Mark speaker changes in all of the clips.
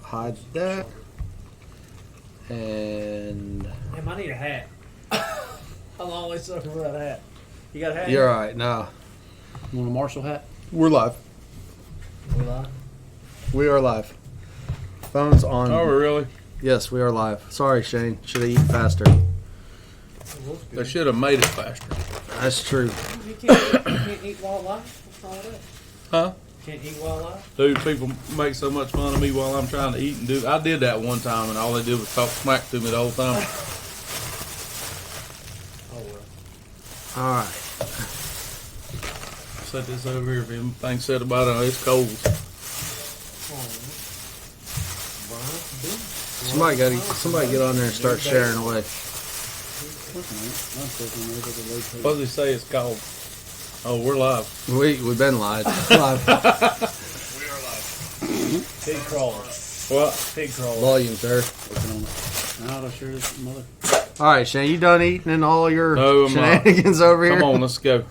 Speaker 1: hide that. And
Speaker 2: Damn, I need a hat. I'm always looking for that hat. You got a hat?
Speaker 1: you're all right. No,
Speaker 3: You want a Marshall hat?
Speaker 1: we're live.
Speaker 2: We live?
Speaker 1: We are live. Phone's on.
Speaker 4: Oh, really?
Speaker 1: Yes, we are live. Sorry, Shane. Should have eaten faster.
Speaker 4: They should have made it faster.
Speaker 1: That's true.
Speaker 2: You can't eat while live? What's wrong with that?
Speaker 4: Huh?
Speaker 2: Can't eat while live?
Speaker 4: Dude, people make so much fun of me while I'm trying to eat and do. I did that one time, and all they did was talk smack to me the whole time.
Speaker 2: Oh, well.
Speaker 1: All right.
Speaker 4: Set this over here. If anything said about it, it's cold.
Speaker 1: Somebody get on there and start sharing away.
Speaker 4: What does he say it's called? Oh, we're live.
Speaker 1: We've been live.
Speaker 2: Pig crawlers.
Speaker 4: What?
Speaker 2: Pig crawlers.
Speaker 1: Volume, sir.
Speaker 3: No, I sure is mother.
Speaker 1: All right, Shane, you done eating and all your
Speaker 4: No, I'm not.
Speaker 1: shenanigans over here?
Speaker 4: Come on, let's go.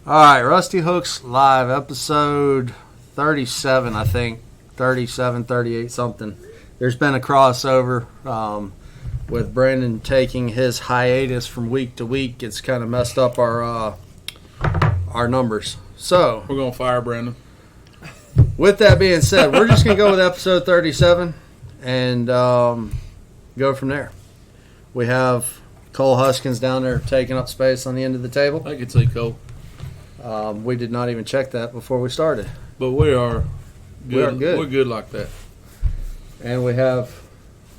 Speaker 1: All right, Rusty Hooks Live, episode 37, I think. 37, 38, something. There's been a crossover with Brandon taking his hiatus from week to week. It's kind of messed up our numbers. So,
Speaker 4: We're going to fire Brandon.
Speaker 1: with that being said, we're just going to go with episode 37 and go from there. We have Cole Huskins down there taking up space on the end of the table.
Speaker 4: I can see Cole.
Speaker 1: We did not even check that before we started.
Speaker 4: But we are good.
Speaker 1: We are good.
Speaker 4: We're good like that.
Speaker 1: And we have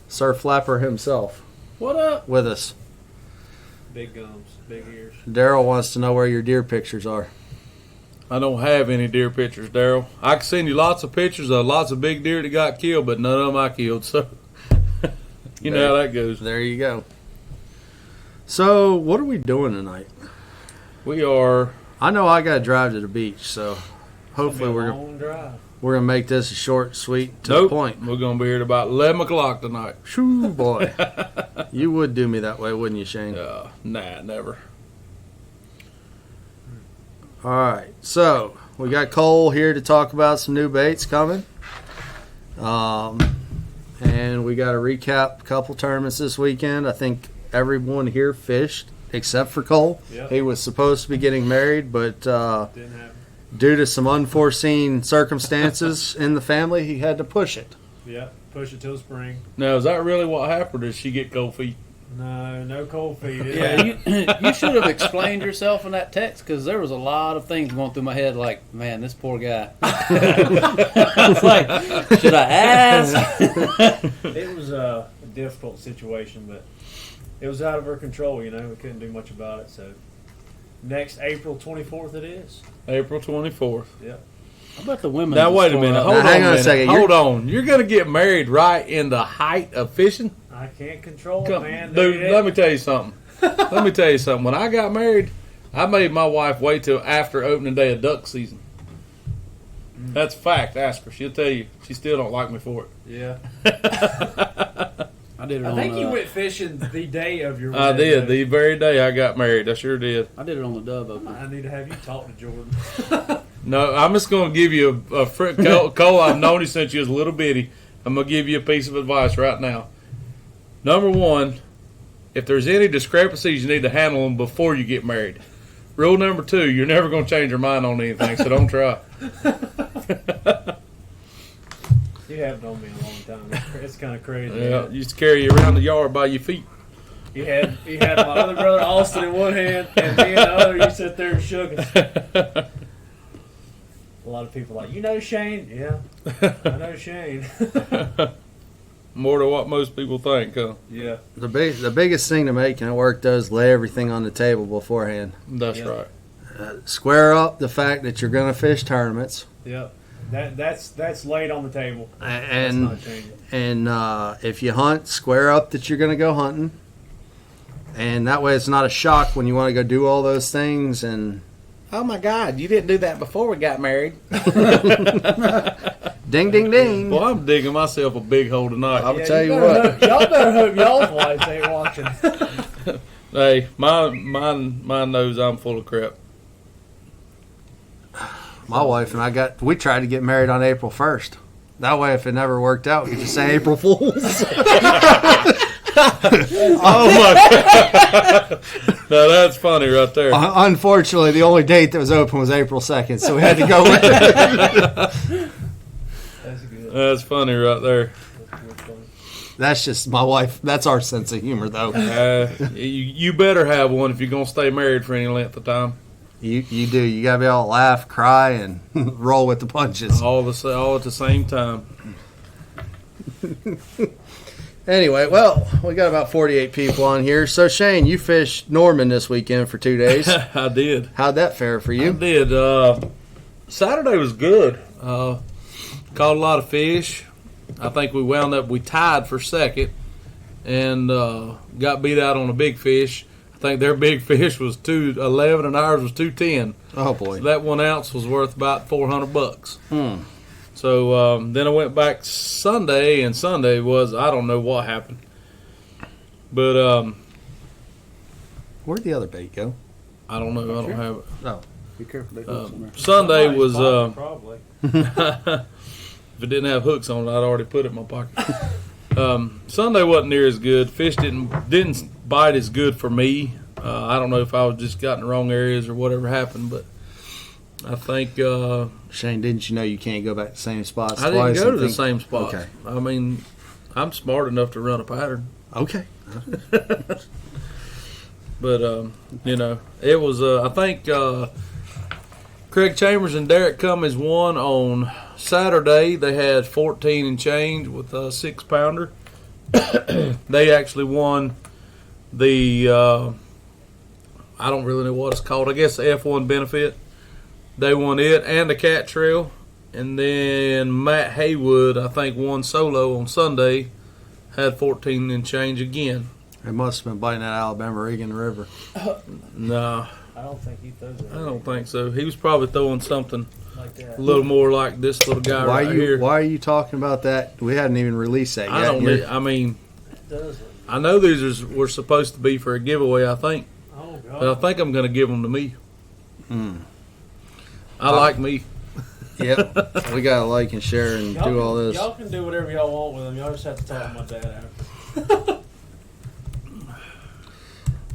Speaker 1: Sir Flapper himself
Speaker 4: What up?
Speaker 1: with us.
Speaker 2: Big gums, big ears.
Speaker 1: Daryl wants to know where your deer pictures are.
Speaker 4: I don't have any deer pictures, Daryl. I can send you lots of pictures of lots of big deer that got killed, but none of them I killed. So, you know how that goes.
Speaker 1: There you go. So, what are we doing tonight?
Speaker 4: We are.
Speaker 1: I know I got to drive to the beach, so hopefully
Speaker 2: It's
Speaker 1: we're
Speaker 2: gonna be a long drive.
Speaker 1: going to make this a short, sweet, to
Speaker 4: Nope.
Speaker 1: the point.
Speaker 4: We're going to be here at about 11 o'clock tonight.
Speaker 1: Shoo, boy. You would do me that way, wouldn't you, Shane?
Speaker 4: Nah, never.
Speaker 1: All right, so we got Cole here to talk about some new baits coming. And we got to recap a couple tournaments this weekend. I think everyone here fished except for Cole.
Speaker 2: Yep.
Speaker 1: He was supposed to be getting married, but
Speaker 2: Didn't happen.
Speaker 1: due to some unforeseen circumstances in the family, he had to push it.
Speaker 2: Yeah, push it till spring.
Speaker 4: Now, is that really what happened, or did she get cold feet?
Speaker 2: No cold feet.
Speaker 3: Yeah, you should have explained yourself in that text because there was a lot of things going through my head. Like, man, this poor guy. It's like, should I ask?
Speaker 2: It was a difficult situation, but it was out of our control. We couldn't do much about it. So next April 24th it is.
Speaker 4: April 24th.
Speaker 2: Yep.
Speaker 3: I bet the women.
Speaker 4: Now,
Speaker 3: just
Speaker 4: wait a
Speaker 3: tore
Speaker 4: minute.
Speaker 3: up.
Speaker 4: Hold
Speaker 1: Now,
Speaker 4: on
Speaker 1: hang on a
Speaker 4: minute.
Speaker 1: second.
Speaker 4: Hold on. You're going to get married right in the height of fishing?
Speaker 2: I can't control it,
Speaker 4: Come,
Speaker 2: man.
Speaker 4: dude, let me tell you something. Let me tell you something. When I got married, I made my wife wait till after opening day of duck season. That's a fact. Ask her. She'll tell you. She still don't like me for it.
Speaker 2: Yeah.
Speaker 3: I did it
Speaker 2: I
Speaker 3: on.
Speaker 2: think you went fishing the day of your
Speaker 4: I
Speaker 2: wedding,
Speaker 4: did.
Speaker 2: though.
Speaker 4: The very day I got married. I sure did.
Speaker 3: I did it on the Dove Open.
Speaker 2: I need to have you talk to Jordan.
Speaker 4: No, I'm just going to give you a Cole, I've known you since you was a little bitty. I'm going to give you a piece of advice right now. Number one, if there's any discrepancies, you need to handle them before you get married. Rule number two, you're never going to change your mind on anything, so don't try.
Speaker 2: You haven't known me a long time. It's kind of crazy.
Speaker 4: Yeah, you used to carry you around the yard by your feet.
Speaker 2: You had my other brother Austin in one hand, and me in the other. You sit there and shook us. A lot of people are like, you know Shane? Yeah, I know Shane.
Speaker 4: More than what most people think, huh?
Speaker 2: Yeah,
Speaker 1: The biggest thing to making it work though is lay everything on the table beforehand.
Speaker 4: That's
Speaker 2: Yeah.
Speaker 4: right.
Speaker 1: Square up the fact that you're going to fish tournaments,
Speaker 2: yeah. That's laid on the table. That's
Speaker 1: and
Speaker 2: not changing.
Speaker 1: if you hunt, square up that you're going to go hunting, and that way it's not a shock when you want to go do all those things. And
Speaker 4: Oh my God, you didn't do that before we got married.
Speaker 1: ding, ding, ding.
Speaker 4: Well, I'm digging myself a big hole tonight.
Speaker 1: I'll tell you
Speaker 2: better
Speaker 1: what.
Speaker 2: hope- y'all better hope y'all's wives ain't watching.
Speaker 4: Hey, mine knows I'm full of crap.
Speaker 1: My wife and I we tried to get married on April 1st. That way, if it never worked out, we could just say April Fools.
Speaker 4: Oh my God! No, that's funny right there.
Speaker 1: Unfortunately, the only date that was open was April 2nd, so we had to go with it.
Speaker 2: That's good.
Speaker 4: That's funny right there.
Speaker 2: That's real funny.
Speaker 1: That's just my wife. That's our sense of humor, though.
Speaker 4: You better have one if you're gonna stay married for any length of time.
Speaker 1: You do. You gotta be able to laugh, cry, and roll with the punches.
Speaker 4: All at the same time.
Speaker 1: Anyway, well, we got about 48 people on here. So Shane, you fished Norman this weekend for 2 days.
Speaker 4: I did.
Speaker 1: How'd that fare for you?
Speaker 4: I did. Saturday was good. Caught a lot of fish. I think we tied for second and got beat out on a big fish. I think their big fish was 211 and ours was 210.
Speaker 1: Oh boy.
Speaker 4: So that 1 ounce was worth about $400.
Speaker 1: Hmm.
Speaker 4: So then I went back Sunday, and Sunday was, I don't know what happened. But
Speaker 1: Where'd the other bait go?
Speaker 4: I don't know. I don't have it.
Speaker 1: Oh.
Speaker 3: Be careful. They hooks on there.
Speaker 4: Sunday was
Speaker 2: Probably.
Speaker 4: if it didn't have hooks on it, I'd already put it in my pocket. Sunday wasn't near as good. Fish didn't bite as good for me. I don't know if I was just got in the wrong areas or whatever happened, but I think
Speaker 1: Shane, didn't you know you can't go back to the same spots
Speaker 4: I
Speaker 1: twice?
Speaker 4: didn't go to
Speaker 1: and
Speaker 4: the
Speaker 1: think-
Speaker 4: same spot.
Speaker 1: Okay.
Speaker 4: I mean, I'm smart enough to run a pattern.
Speaker 1: Okay.
Speaker 4: But it was. I think Craig Chambers and Derek Cummings won on Saturday. They had 14 and change with a 6-pounder. They actually won the. I don't really know what it's called. I guess the F1 benefit. They won it and the cat trail. And then Matt Haywood, I think, won solo on Sunday. Had 14 and change again.
Speaker 1: It must have been biting that Alabama rig in the river.
Speaker 4: No,
Speaker 2: I don't think he throws it.
Speaker 4: I don't think so. He was probably throwing something
Speaker 2: like that.
Speaker 4: a little more like this little guy right here.
Speaker 1: Why are you talking about that? We hadn't even released that yet.
Speaker 4: I don't.
Speaker 1: You're-
Speaker 4: I mean,
Speaker 2: It does look.
Speaker 4: I know these were supposed to be for a giveaway. I think,
Speaker 2: Oh
Speaker 4: but I
Speaker 2: God.
Speaker 4: think I'm going to give them to me.
Speaker 1: Hmm.
Speaker 4: I like me.
Speaker 1: Yep. We got to like and share and do all this.
Speaker 2: Y'all can do whatever y'all want with them. Y'all just have to talk to my dad after.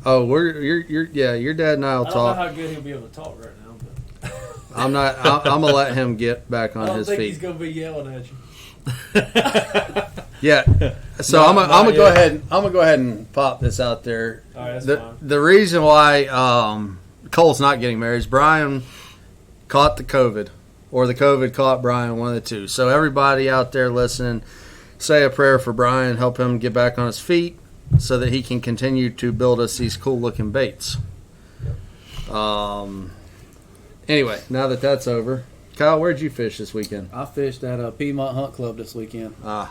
Speaker 1: Oh, your dad and I'll
Speaker 2: I don't know
Speaker 1: talk.
Speaker 2: how good he'll be able to talk right now, but
Speaker 1: I'm gonna let him get back
Speaker 2: I
Speaker 1: on
Speaker 2: don't
Speaker 1: his
Speaker 2: think
Speaker 1: feet.
Speaker 2: he's gonna be yelling at you.
Speaker 1: Yeah. So
Speaker 4: Not-
Speaker 1: I'm
Speaker 4: not
Speaker 1: gonna go
Speaker 4: yet.
Speaker 1: ahead. I'm gonna go ahead and pop this out there.
Speaker 2: All right, that's
Speaker 1: The
Speaker 2: fine.
Speaker 1: the reason why Cole's not getting married is Brian caught the COVID, or the COVID caught Brian, one of the two. So everybody out there listening, say a prayer for Brian, help him get back on his feet, so that he can continue to build us these cool looking baits. Anyway, now that that's over, Kyle, where'd you fish this weekend?
Speaker 3: I fished at a Piedmont Hunt Club this weekend.
Speaker 1: I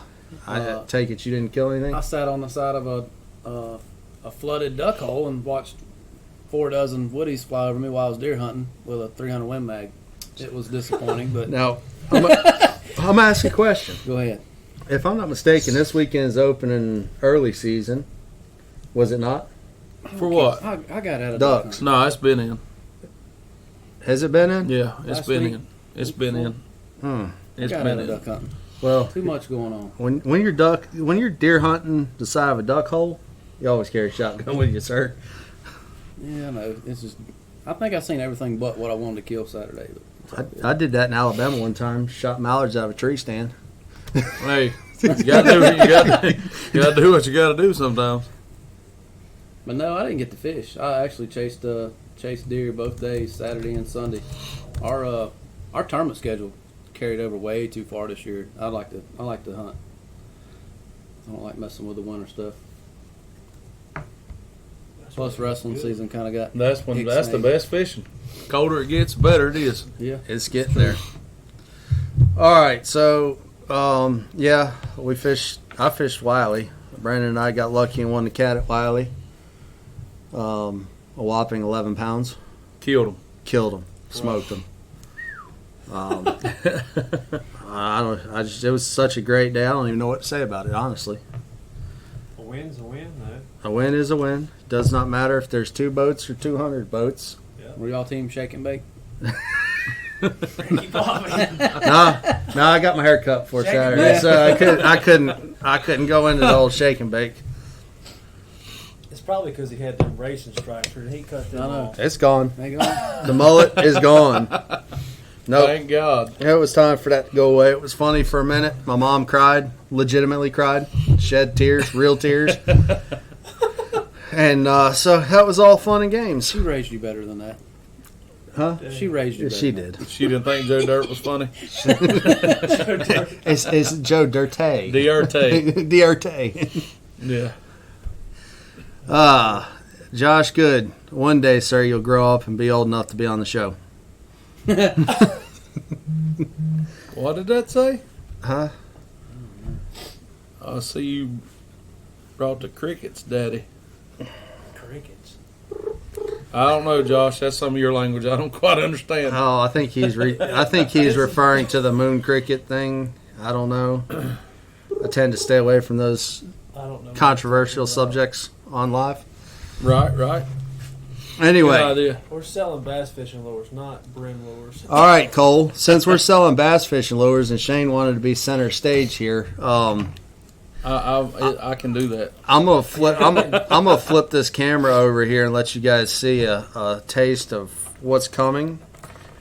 Speaker 1: take it you didn't kill anything.
Speaker 3: I sat on the side of a flooded duck hole and watched 4 dozen woodies fly over me while I was deer hunting with a 300 Win Mag. It was disappointing, but
Speaker 1: Now, I'm gonna ask a question.
Speaker 3: go ahead.
Speaker 1: If I'm not mistaken, this weekend is opening early season. Was it not?
Speaker 4: For what?
Speaker 3: I got out of
Speaker 1: Ducks.
Speaker 3: duck
Speaker 4: No, it's been in.
Speaker 1: Has it been in?
Speaker 4: Yeah, it's
Speaker 3: Last
Speaker 4: been
Speaker 3: week?
Speaker 4: in. It's been in.
Speaker 1: Hmm.
Speaker 4: It's
Speaker 3: got
Speaker 4: been
Speaker 3: out of
Speaker 4: in.
Speaker 3: duck hunting.
Speaker 1: Well,
Speaker 3: Too much going on.
Speaker 1: when you're deer hunting the side of a duck hole, you always carry a shotgun with you, sir.
Speaker 3: Yeah, I know. It's just. I think I've seen everything but what I wanted to kill Saturday. But it's all good.
Speaker 1: I did that in Alabama one time. Shot mallards out of a tree stand.
Speaker 4: Hey, you gotta do what you gotta do what you gotta do sometimes.
Speaker 3: But no, I didn't get to fish. I actually chased deer both days, Saturday and Sunday. Our tournament schedule carried over way too far this year. I like to hunt. I don't like messing with the winter stuff. Plus wrestling season kind of got.
Speaker 4: That's the
Speaker 3: Ixnay.
Speaker 4: best fishing. Colder it gets, the better it is.
Speaker 3: Yeah.
Speaker 1: It's getting there. All right, so yeah, I fished Wiley. Brandon and I got lucky and won the cat at Wiley. A whopping 11 pounds.
Speaker 4: Killed them.
Speaker 1: Killed him. Smoked him. It was such a great day. I don't even know what to say about it, honestly.
Speaker 2: A win's a win, though.
Speaker 1: A win is a win. Does not matter if there's 2 boats or 200 boats.
Speaker 3: Were y'all team shake and bake?
Speaker 2: Ricky Bobby.
Speaker 1: No, I got my hair cut for
Speaker 2: Shake and
Speaker 1: Saturday,
Speaker 2: bake.
Speaker 1: so I couldn't go into the old shake and bake.
Speaker 2: It's probably because he had them racing stripes, and he cut them
Speaker 3: I know.
Speaker 2: off.
Speaker 1: It's gone.
Speaker 3: Hang on.
Speaker 1: The mullet is gone. Nope.
Speaker 4: Thank God.
Speaker 1: It was time for that to go away. It was funny for a minute. My mom cried, legitimately cried, shed tears, real tears. And so that was all fun and games.
Speaker 3: She raised you better than that.
Speaker 1: Huh?
Speaker 3: She raised you better.
Speaker 1: She
Speaker 3: than
Speaker 1: did.
Speaker 4: She didn't think Joe Dirt was funny.
Speaker 1: It's Joe Dirte.
Speaker 4: Dirt.
Speaker 1: Dirte.
Speaker 4: Yeah.
Speaker 1: Josh Good. One day, sir, you'll grow up and be old enough to be on the show.
Speaker 4: What did that say?
Speaker 1: Huh?
Speaker 4: I see you brought the crickets, Daddy.
Speaker 2: Crickets.
Speaker 4: I don't know, Josh. That's some of your language I don't quite understand.
Speaker 1: Oh, I think he's referring to the moon cricket thing. I don't know. I tend to stay away from those
Speaker 2: I don't know.
Speaker 1: controversial subjects on live.
Speaker 4: Right.
Speaker 1: Anyway,
Speaker 4: Good idea.
Speaker 2: We're selling bass fishing lures, not brim lures.
Speaker 1: all right, Cole. Since we're selling bass fishing lures, and Shane wanted to be center stage here,
Speaker 4: I can do that.
Speaker 1: I'm gonna flip. I'm gonna flip this camera over here and let you guys see a taste of what's coming,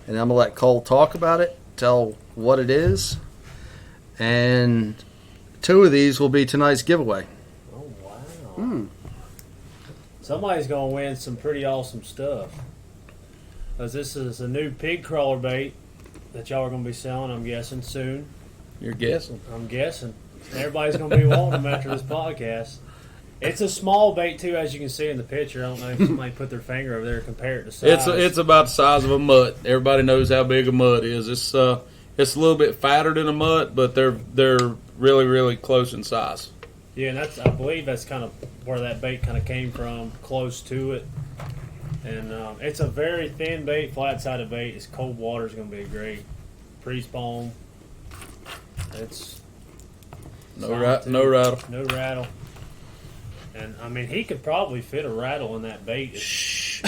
Speaker 1: and I'm gonna let Cole talk about it, tell what it is, and 2 of these will be tonight's giveaway.
Speaker 2: Oh, wow. Somebody's going to win some pretty awesome stuff. Because this is a new pig crawler bait that y'all are going to be selling, I'm guessing, soon.
Speaker 4: You're guessing.
Speaker 2: I'm guessing. Everybody's going to be wanting them after this podcast. It's a small bait, too, as you can see in the picture. I don't know if somebody put their finger over there and compare it to size.
Speaker 4: It's about the size of a mutt. Everybody knows how big a mutt is. It's a little bit fatter than a mutt, but they're really, really close in size.
Speaker 2: Yeah, and I believe that's kind of where that bait kind of came from, close to it. And it's a very thin bait, flat-sided bait. It's cold water is going to be a great pre-spawn. It's
Speaker 4: No rattle.
Speaker 2: No rattle. And, I mean, he could probably fit a rattle in that bait.
Speaker 1: Shh.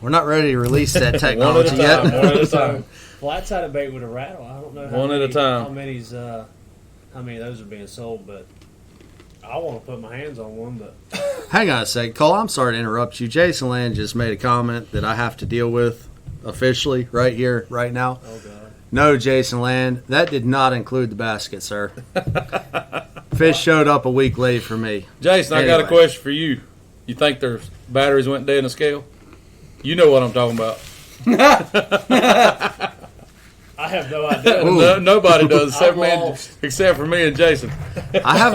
Speaker 1: We're not ready to release that
Speaker 4: One
Speaker 1: technology
Speaker 4: at a time.
Speaker 1: yet.
Speaker 4: One at a time.
Speaker 2: Flat-sided bait with a rattle, I don't know
Speaker 4: One at a time.
Speaker 2: how many of those are being sold, but I want to put my hands on one, but
Speaker 1: Hang on a sec, Cole. I'm sorry to interrupt you. Jason Land just made a comment that I have to deal with officially right here, right now.
Speaker 2: oh god.
Speaker 1: No, Jason Land, that did not include the basket, sir. Fish showed up a week late for me.
Speaker 4: Jason, I got a
Speaker 1: Anyway.
Speaker 4: question for you. You think their batteries went dead in the scale? You know what I'm talking about.
Speaker 2: I have no idea.
Speaker 1: Ooh.
Speaker 4: No, nobody does
Speaker 2: I'm lost.
Speaker 4: except for me and Jason.
Speaker 1: I have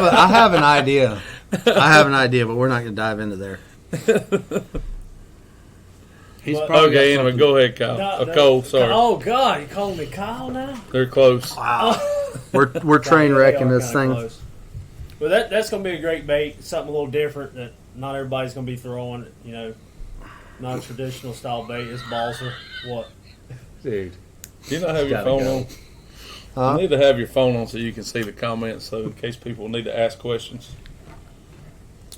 Speaker 1: an idea. But we're not going to dive into there.
Speaker 3: He's
Speaker 2: But-
Speaker 3: probably
Speaker 4: Okay,
Speaker 3: got
Speaker 4: anyway,
Speaker 3: something.
Speaker 4: go ahead, Kyle. Cole, sorry.
Speaker 2: Oh god, you calling me Kyle now?
Speaker 4: They're close.
Speaker 1: Wow. We're train wrecking this thing.
Speaker 2: Close. But that's going to be a great bait. Something a little different that not everybody's going to be throwing. You know, non-traditional style bait. It's balsa. What?
Speaker 4: Dude, do you not have your
Speaker 1: Gotta
Speaker 4: phone
Speaker 1: go.
Speaker 4: on?
Speaker 1: Huh?
Speaker 4: You need to have your phone on so you can see the comments, so in case people need to ask questions.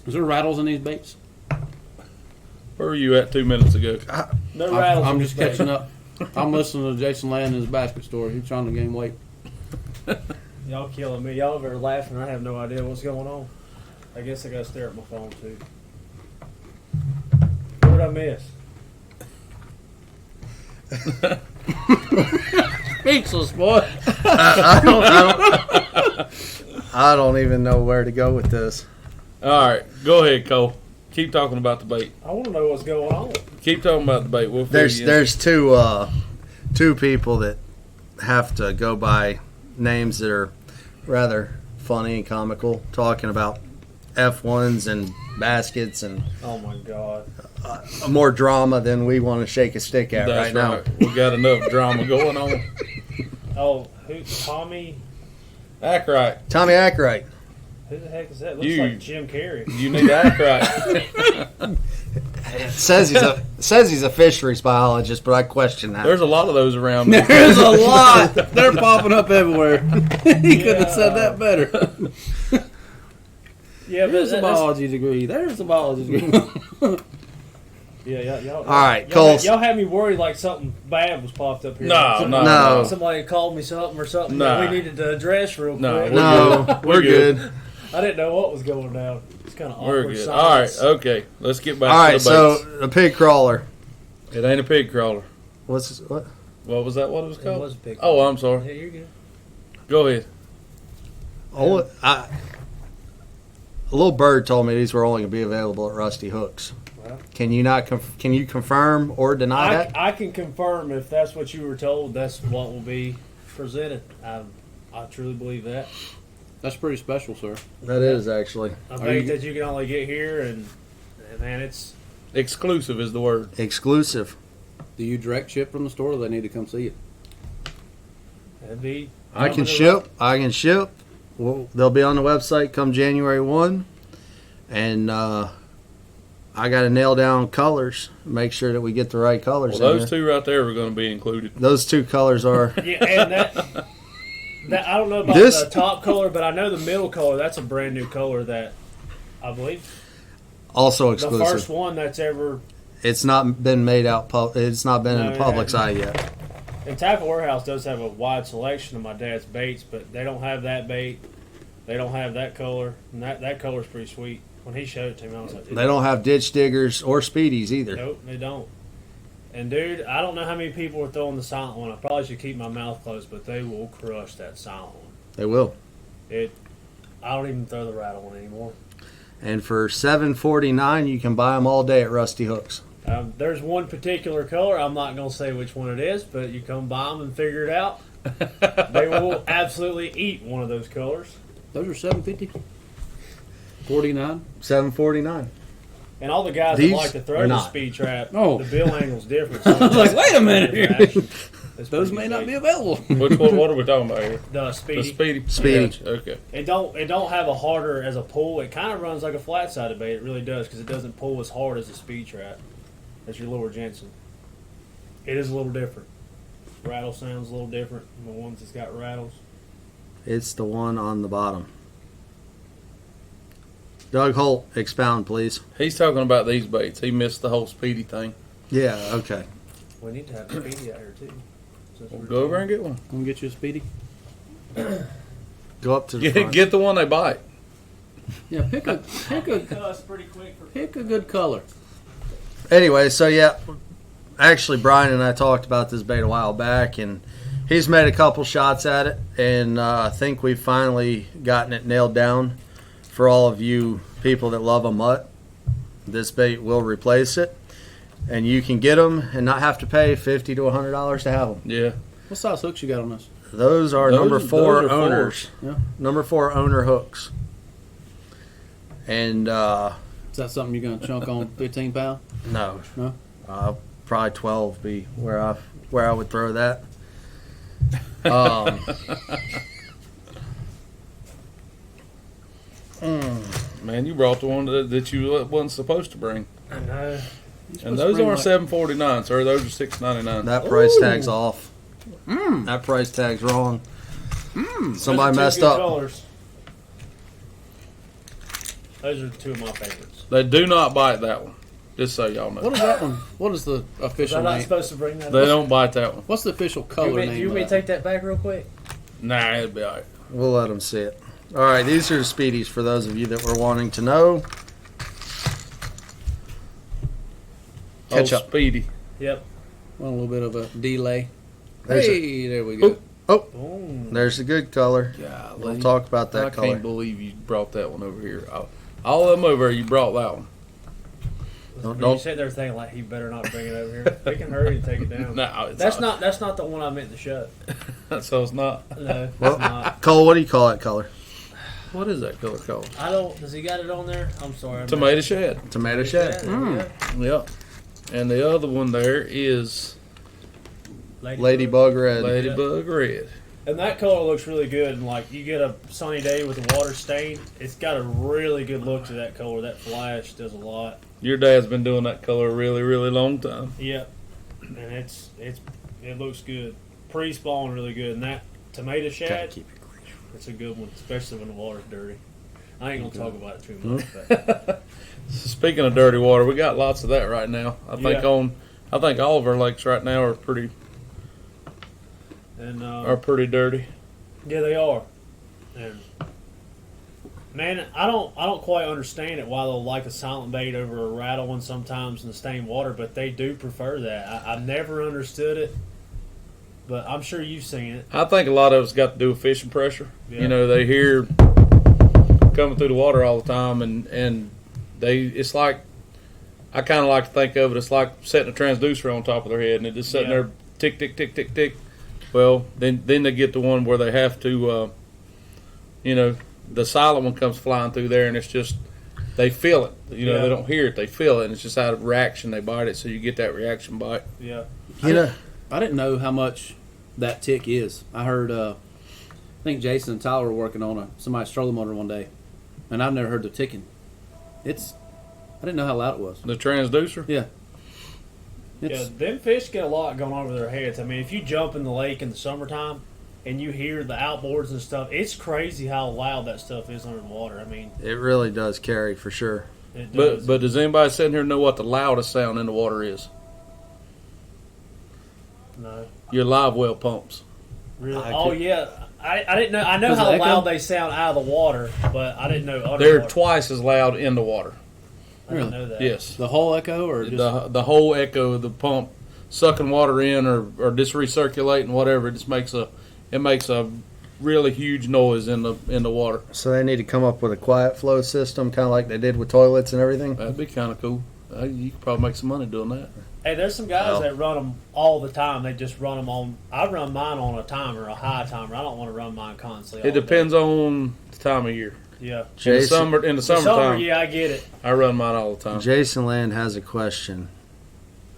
Speaker 3: Is there rattles in these baits?
Speaker 4: Where were you at 2 minutes ago?
Speaker 2: No rattles.
Speaker 3: I'm
Speaker 2: in
Speaker 3: just
Speaker 2: this bait.
Speaker 3: catching up. I'm listening to Jason Land in his basket story. He's trying to gain weight.
Speaker 2: Y'all killing me. Y'all over there laughing. I have no idea what's going on. I guess I got to stare at my phone too. What did I miss?
Speaker 3: Speechless, boy.
Speaker 1: I don't even know where to go with this.
Speaker 4: All right, go ahead, Cole. Keep talking about the bait.
Speaker 2: I want to know what's going on.
Speaker 4: Keep talking about the bait. We'll fill you in.
Speaker 1: There's two people that have to go by names that are rather funny and comical, talking about F1s and baskets and
Speaker 2: Oh my god.
Speaker 1: more drama than we want to shake a stick at
Speaker 4: That's
Speaker 1: right now.
Speaker 4: right. We got enough drama going on.
Speaker 2: Oh, who? Tommy?
Speaker 4: Act right.
Speaker 1: Tommy Ackright.
Speaker 2: Who the heck is that? Looks
Speaker 4: You.
Speaker 2: like Jim Carrey.
Speaker 4: You need to act right.
Speaker 1: Says he's a fisheries biologist, but I question that.
Speaker 4: There's a lot of those around me.
Speaker 3: There's a lot. They're popping up everywhere. He could have said that better.
Speaker 2: Yeah, but
Speaker 3: There's a
Speaker 2: that's,
Speaker 3: biology degree. There's a biology degree.
Speaker 2: Yeah.
Speaker 1: All right, Cole.
Speaker 2: Y'all had me worried like something bad was popped up here.
Speaker 1: No.
Speaker 2: Somebody called me something or something
Speaker 4: Nah.
Speaker 2: that we needed to address real quick.
Speaker 1: No, we're good.
Speaker 2: I didn't know what was going down. It's kind of
Speaker 4: We're
Speaker 2: awkward
Speaker 4: good.
Speaker 2: silence.
Speaker 4: All right, okay. Let's get back
Speaker 1: All
Speaker 4: to
Speaker 1: right,
Speaker 4: the
Speaker 1: so
Speaker 4: baits.
Speaker 1: a pig crawler.
Speaker 4: It ain't a pig crawler.
Speaker 1: What?
Speaker 4: What was that? What it was
Speaker 2: It
Speaker 4: called?
Speaker 2: was a big
Speaker 4: Oh,
Speaker 2: one.
Speaker 4: I'm sorry.
Speaker 2: Yeah, you're good.
Speaker 4: Go ahead.
Speaker 1: Oh, a little bird told me these were only going to be available at Rusty Hooks.
Speaker 2: Well.
Speaker 1: Can you not? Can you confirm or deny that?
Speaker 2: I can confirm if that's what you were told. That's what will be presented. I truly believe that.
Speaker 3: That's pretty special, sir.
Speaker 1: That is actually
Speaker 2: A bait that you can only get here, and man, it's
Speaker 4: Exclusive is the word.
Speaker 1: exclusive.
Speaker 3: Do you direct ship from the store, or do they need to come see it?
Speaker 2: it'd be.
Speaker 1: I can ship. Well, they'll be on the website come January 1. And I got to nail down colors. Make sure that we get the right colors
Speaker 4: Well,
Speaker 1: in
Speaker 4: those
Speaker 1: here.
Speaker 4: two right there are going to be included.
Speaker 1: Those two colors are
Speaker 2: Yeah, and that I don't know about
Speaker 1: This-
Speaker 2: the top color, but I know the middle color. That's a brand new color that I believe
Speaker 1: also
Speaker 2: the
Speaker 1: exclusive.
Speaker 2: first one that's ever.
Speaker 1: It's not been made out. It's not been in
Speaker 2: No,
Speaker 1: the
Speaker 2: it
Speaker 1: public's eye
Speaker 2: hasn't.
Speaker 1: yet.
Speaker 2: And Tackle Warehouse does have a wide selection of my dad's baits, but they don't have that bait. They don't have that color, and that color's pretty sweet. When he showed it to me, I was like,
Speaker 1: They don't have ditch diggers or speedies either.
Speaker 2: Nope, they don't. And dude, I don't know how many people are throwing the silent one. I probably should keep my mouth closed, but they will crush that silent one.
Speaker 1: They will.
Speaker 2: I don't even throw the rattle one anymore.
Speaker 1: And for $7.49, you can buy them all day at Rusty Hooks.
Speaker 2: There's one particular color. I'm not going to say which one it is, but you come buy them and figure it out. They will absolutely eat one of those colors.
Speaker 3: Those are $7.50. 49.
Speaker 1: $7.49.
Speaker 2: And all the guys
Speaker 1: These
Speaker 2: that like to throw
Speaker 1: are
Speaker 2: the
Speaker 1: not.
Speaker 2: speed trap,
Speaker 3: Oh.
Speaker 2: the bill angle's different. So
Speaker 3: I was like, wait a minute here.
Speaker 2: It's
Speaker 3: Those
Speaker 2: pretty
Speaker 3: may not
Speaker 2: good
Speaker 3: be
Speaker 2: bait.
Speaker 3: available.
Speaker 4: Which one? What are we talking about here?
Speaker 2: The
Speaker 4: The
Speaker 2: speedy.
Speaker 4: speedy.
Speaker 1: Speedy.
Speaker 4: Gotcha. Okay.
Speaker 2: It don't have a harder as a pull. It kind of runs like a flat sided bait. It really does because it doesn't pull as hard as a speed trap. As your lower Jensen. It is a little different. Rattle sounds a little different from the ones that's got rattles.
Speaker 1: It's the one on the bottom. Doug Holt, expound, please.
Speaker 4: He's talking about these baits. He missed the whole speedy thing.
Speaker 1: Yeah, okay.
Speaker 2: We need to have a speedy out here too. Since
Speaker 4: Well,
Speaker 2: we're
Speaker 4: go over and get one.
Speaker 3: Gonna get you a speedy.
Speaker 1: Go up to the front.
Speaker 4: Get the one they bite.
Speaker 3: Yeah, pick a
Speaker 2: Cuss pretty quick for
Speaker 3: pick a good color.
Speaker 1: Anyway, so yeah, actually Brian and I talked about this bait a while back, and he's made a couple shots at it, and I think we've finally gotten it nailed down. For all of you people that love a mutt, this bait will replace it, and you can get them and not have to pay $50 to $100 to have them.
Speaker 4: Yeah.
Speaker 3: What size hooks you got on this?
Speaker 1: Those are
Speaker 4: Those-
Speaker 1: number
Speaker 4: those
Speaker 1: 4
Speaker 4: are fours.
Speaker 1: owners.
Speaker 3: Yeah.
Speaker 1: Number 4 owner hooks. And
Speaker 3: Is that something you're gonna chunk on 15 pound?
Speaker 1: no,
Speaker 3: No?
Speaker 1: probably 12 be where I would throw that.
Speaker 4: Man, you brought the one that you wasn't supposed to bring.
Speaker 2: I know.
Speaker 4: And those aren't $7.49, sir. Those are $6.99.
Speaker 1: That price
Speaker 2: Ooh.
Speaker 1: tag's off. That price tag's wrong. Somebody
Speaker 2: Those are two
Speaker 1: messed
Speaker 2: good
Speaker 1: up.
Speaker 2: Colors. Those are two of my favorites.
Speaker 4: They do not bite that one. Just so y'all know.
Speaker 3: What is that one? What is the
Speaker 2: Was
Speaker 3: official
Speaker 2: I not
Speaker 3: name?
Speaker 2: supposed to bring that
Speaker 4: They
Speaker 2: up?
Speaker 4: don't bite that one.
Speaker 3: What's the official
Speaker 2: Do
Speaker 3: color
Speaker 2: you
Speaker 3: name?
Speaker 2: want me to
Speaker 3: of that?
Speaker 2: take that back real quick?
Speaker 4: Nah, it'll be all right.
Speaker 1: We'll let them see it. All right, these are the speedies for those of you that were wanting to know. Catch up.
Speaker 4: Speedy.
Speaker 2: Yep.
Speaker 3: Well, a little bit of a delay.
Speaker 1: There's
Speaker 3: Hey, there we go.
Speaker 2: Boom.
Speaker 1: There's a good color.
Speaker 3: Golly.
Speaker 1: We'll talk about that
Speaker 4: I
Speaker 1: color.
Speaker 4: can't believe you brought that one over here. All of them over here, you brought that one.
Speaker 2: You
Speaker 1: Don't-
Speaker 2: sit there thinking like he better not bring it over here. We can hurry and take it down.
Speaker 4: No, it's
Speaker 2: That's not the one I meant to shut.
Speaker 4: So it's not.
Speaker 2: No,
Speaker 1: Well-
Speaker 2: it's not.
Speaker 1: Cole, what do you call that color?
Speaker 4: What is that color called?
Speaker 2: I don't. Does he got it on there? I'm sorry.
Speaker 4: Tomato shed.
Speaker 1: Tomato
Speaker 2: Yeah,
Speaker 1: shed.
Speaker 2: there we go.
Speaker 4: Yep. And the other one there is
Speaker 1: Ladybug red.
Speaker 4: Ladybug Red.
Speaker 2: And that color looks really good. And like you get a sunny day with the water stain, it's got a really good look to that color. That flash does a lot.
Speaker 4: Your dad's been doing that color a really, really long time.
Speaker 2: Yep. And it looks good. Pre-spawn really good. And that tomato shad, it's a good one, especially when the water's dirty. I ain't gonna talk about it too much. But.
Speaker 4: Speaking of dirty water, we got lots of that right now. I think all of our lakes right now are pretty dirty.
Speaker 2: Yeah, they are. And man, I don't quite understand it why they'll like a silent bait over a rattle one sometimes in the stained water, but they do prefer that. I've never understood it, but I'm sure you've seen it.
Speaker 4: I think a lot of it's got to do with fishing pressure.
Speaker 2: Yeah.
Speaker 4: You know, they hear coming through the water all the time, and it's like, I kind of like to think of it, it's like setting a transducer on top of their head, and they're just sitting there tick, tick, tick, tick, tick. Well, then they get the one where they have to, the silent one comes flying through there, and it's just, they feel it. They don't hear it, they feel it, and it's just out of reaction they bite it, so you get that reaction bite.
Speaker 2: Yeah.
Speaker 3: I didn't know how much that tick is. I heard, I think Jason and Tyler were working on somebody's trolling motor one day, and I've never heard the ticking. I didn't know how loud it was.
Speaker 4: The transducer?
Speaker 3: Yeah.
Speaker 2: Them fish get a lot going on over their heads. I mean, if you jump in the lake in the summertime and you hear the outboards and stuff, it's crazy how loud that stuff is under the water. I mean,
Speaker 1: It really does carry for sure.
Speaker 2: it does.
Speaker 4: But does anybody sitting here know what the loudest sound in the water is?
Speaker 2: No.
Speaker 4: Your live well pumps.
Speaker 2: Really? Yeah. I didn't know. I know how loud they sound out of the water, but I didn't know underwater.
Speaker 4: They're twice as loud in the water.
Speaker 2: I didn't know that.
Speaker 4: Yes.
Speaker 3: The whole echo, or just
Speaker 4: The whole echo of the pump sucking water in or just recirculating, whatever. It just makes a really huge noise in the water.
Speaker 1: So they need to come up with a quiet flow system, kind of like they did with toilets and everything.
Speaker 4: That'd be kind of cool. You could probably make some money doing that.
Speaker 2: Hey, there's some guys that run them all the time. They just run them on. I run mine on a timer, a high timer. I don't want to run mine constantly.
Speaker 4: It depends on the time of year.
Speaker 2: Yeah.
Speaker 4: In the summertime,
Speaker 2: yeah, I get it.
Speaker 4: I run mine all the time.
Speaker 1: Jason Land has a question.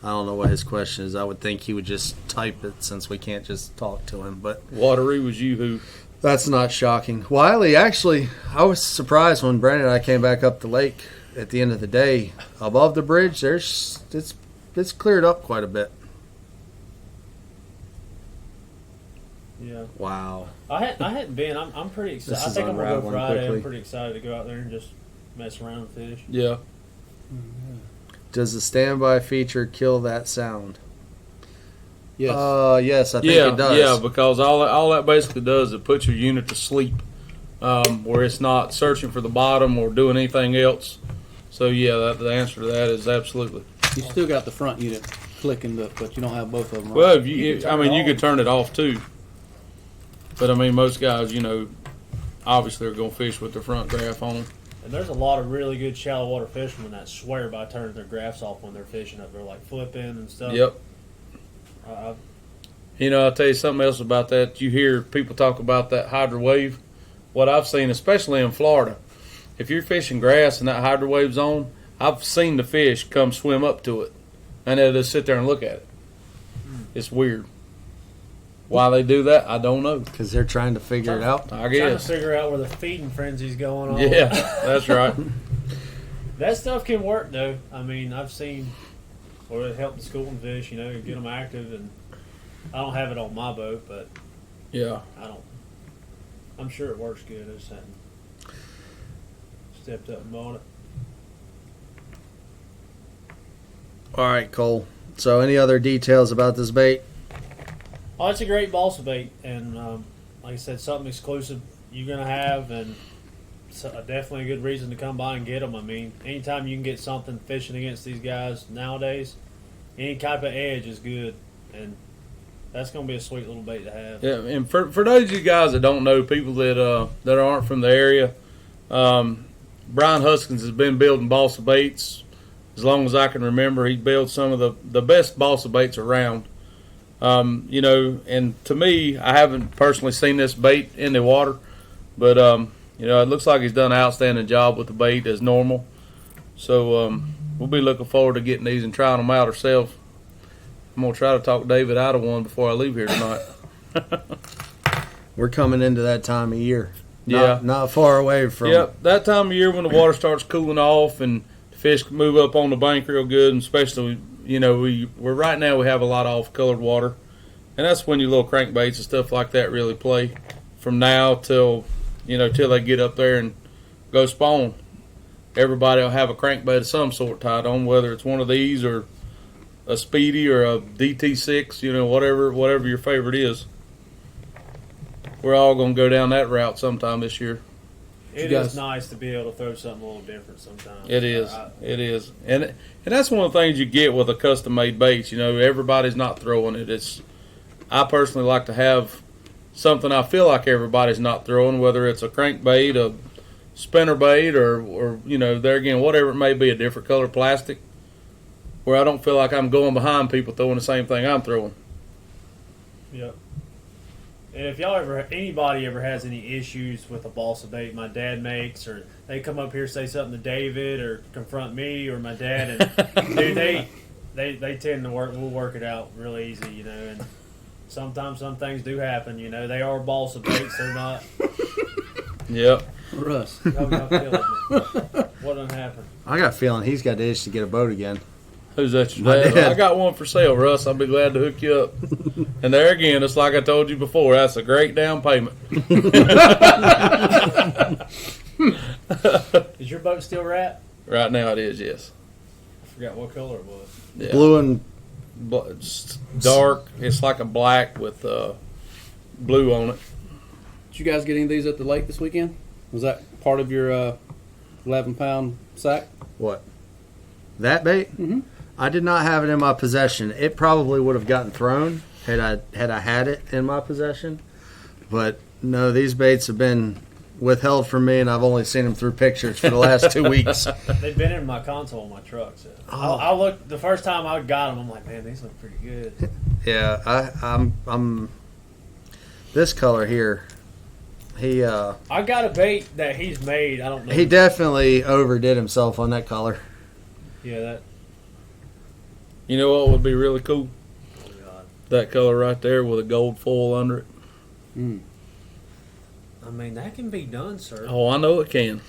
Speaker 1: I don't know what his question is. I would think he would just type it since we can't just talk to him. But
Speaker 4: Watery was you who.
Speaker 1: That's not shocking. Wiley, actually, I was surprised when Brandon and I came back up the lake at the end of the day. Above the bridge, it's cleared up quite a bit.
Speaker 2: Yeah.
Speaker 1: Wow.
Speaker 2: I hadn't been. I'm pretty excited.
Speaker 1: This
Speaker 2: I
Speaker 1: is
Speaker 2: think I'm gonna go
Speaker 1: unraveling
Speaker 2: Friday.
Speaker 1: quickly.
Speaker 2: I'm pretty excited to go out there and just mess around and fish.
Speaker 4: Yeah.
Speaker 1: Does the standby feature kill that sound?
Speaker 3: yes.
Speaker 1: Yes, I think it does.
Speaker 4: Yeah, because all that basically does is it puts your unit to sleep, where it's not searching for the bottom or doing anything else. So yeah, the answer to that is absolutely.
Speaker 3: You still got the front unit clicking, but you don't have both of them. Right?
Speaker 4: Well, you could turn it off too. But I mean, most guys, obviously are going to fish with their front graph on.
Speaker 2: And there's a lot of really good shallow water fishermen that swear by turning their graphs off when they're fishing up there, like flipping and stuff.
Speaker 4: Yep.
Speaker 2: Uh,
Speaker 4: I'll tell you something else about that. You hear people talk about that hydro wave. What I've seen, especially in Florida, if you're fishing grass and that hydro wave's on, I've seen the fish come swim up to it, and they'll just sit there and look at it. It's weird. Why they do that, I don't know.
Speaker 1: Because they're trying to figure it out.
Speaker 4: I
Speaker 2: trying to
Speaker 4: guess.
Speaker 2: figure out where the feeding frenzy's going on.
Speaker 4: Yeah, that's right.
Speaker 2: That stuff can work, though. I mean, I've seen where it helped the schooling fish, get them active. And I don't have it on my boat, but
Speaker 4: Yeah.
Speaker 2: I'm sure it works good. I just hadn't stepped up and bought it.
Speaker 1: All right, Cole. So any other details about this bait?
Speaker 2: Oh, it's a great balsa bait, and like I said, something exclusive you're going to have, and definitely a good reason to come by and get them. I mean, anytime you can get something fishing against these guys nowadays, any type of edge is good, and that's going to be a sweet little bait to have.
Speaker 4: Yeah, and for those of you guys that don't know, people that aren't from the area, Brian Huskins has been building balsa baits as long as I can remember. He builds some of the best balsa baits around. And to me, I haven't personally seen this bait in the water, but it looks like he's done an outstanding job with the bait as normal. So we'll be looking forward to getting these and trying them out ourselves. I'm gonna try to talk David out of one before I leave here tonight.
Speaker 1: We're coming into that time of year.
Speaker 4: Yeah.
Speaker 1: Not far away from.
Speaker 4: Yep, that time of year when the water starts cooling off and the fish move up on the bank real good, and especially we're right now we have a lot of off-colored water, and that's when your little crankbaits and stuff like that really play. From now till they get up there and go spawn, everybody will have a crankbait of some sort tied on, whether it's one of these or a Speedy or a DT6, you know, whatever your favorite is. We're all going to go down that route sometime this year.
Speaker 2: It is nice to be able to throw something a little different sometimes.
Speaker 4: It is. It is. And that's one of the things you get with a custom-made bait. You know, everybody's not throwing it. I personally like to have something I feel like everybody's not throwing, whether it's a crankbait, a spinner bait, or you know, there again, whatever it may be, a different color plastic, where I don't feel like I'm going behind people throwing the same thing I'm throwing.
Speaker 2: Yep. And if anybody ever has any issues with a balsa bait my dad makes, or they come up here say something to David or confront me or my dad, and dude, they tend to we'll work it out real easy, you know. And sometimes some things do happen, you know. They are balsa baits, they're not.
Speaker 4: Yep.
Speaker 3: Russ.
Speaker 2: Y'all killing me. What done happened?
Speaker 1: I got a feeling he's got the itch to get a boat again.
Speaker 4: Who's that? Your
Speaker 1: My
Speaker 4: dad?
Speaker 1: dad.
Speaker 4: I got one for sale, Russ. I'll be glad to hook you up. And there again, it's like I told you before. That's a great down payment.
Speaker 2: Is your boat still wrapped?
Speaker 4: Right now, it is. Yes.
Speaker 2: I forgot what color it was.
Speaker 4: Yeah.
Speaker 1: Blue and
Speaker 4: It's dark. It's like a black with blue on it.
Speaker 3: Did you guys get any of these at the lake this weekend? Was that part of your 11-pound sack?
Speaker 1: what? That bait?
Speaker 3: Mm-hmm.
Speaker 1: I did not have it in my possession. It probably would have gotten thrown had I had it in my possession. But no, these baits have been withheld from me, and I've only seen them through pictures for the last 2 weeks.
Speaker 2: They've been in my console in my truck. So.
Speaker 1: Oh.
Speaker 2: I looked the first time I got them. I'm like, man, these look pretty good.
Speaker 1: Yeah, I'm this color here. He
Speaker 2: I got a bait that he's made. I don't know.
Speaker 1: he definitely overdid himself on that color.
Speaker 2: Yeah, that.
Speaker 4: You know what would be really cool?
Speaker 2: Oh God.
Speaker 4: That color right there with a gold foil under it.
Speaker 3: Mm.
Speaker 2: I mean, that can be done, sir.
Speaker 4: Oh, I know it can.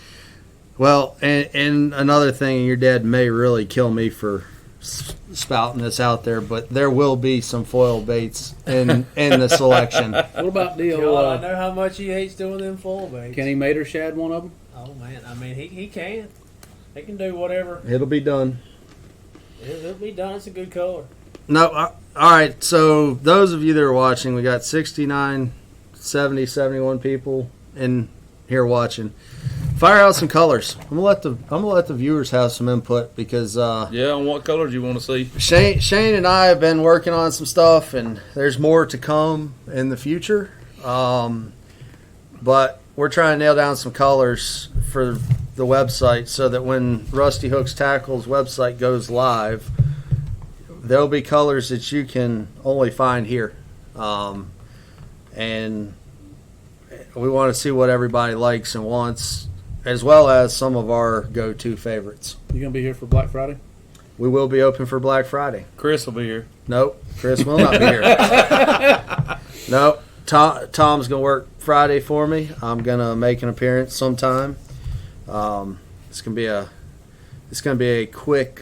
Speaker 1: Well, and another thing, your dad may really kill me for spouting this out there, but there will be some foil baits in the selection.
Speaker 3: What about the
Speaker 2: God, I
Speaker 3: old
Speaker 2: know how much he hates doing them full baits.
Speaker 3: Kenny Mater shad one of them?
Speaker 2: Oh man, I mean, he can. He can do whatever.
Speaker 1: It'll be done.
Speaker 2: It'll be done. It's a good color.
Speaker 1: No, all right. So those of you that are watching, we got 69, 70, 71 people in here watching. Fire out some colors. I'm gonna let the viewers have some input because
Speaker 4: Yeah, on what colors you want to see?
Speaker 1: Shane and I have been working on some stuff, and there's more to come in the future. But we're trying to nail down some colors for the website so that when Rusty Hooks Tackle's website goes live, there'll be colors that you can only find here. And we want to see what everybody likes and wants, as well as some of our go-to favorites.
Speaker 3: You gonna be here for Black Friday?
Speaker 1: We will be open for Black Friday.
Speaker 4: Chris will be here.
Speaker 1: Nope, Chris will not be here. Nope, Tom's gonna work Friday for me. I'm gonna make an appearance sometime. It's gonna be a quick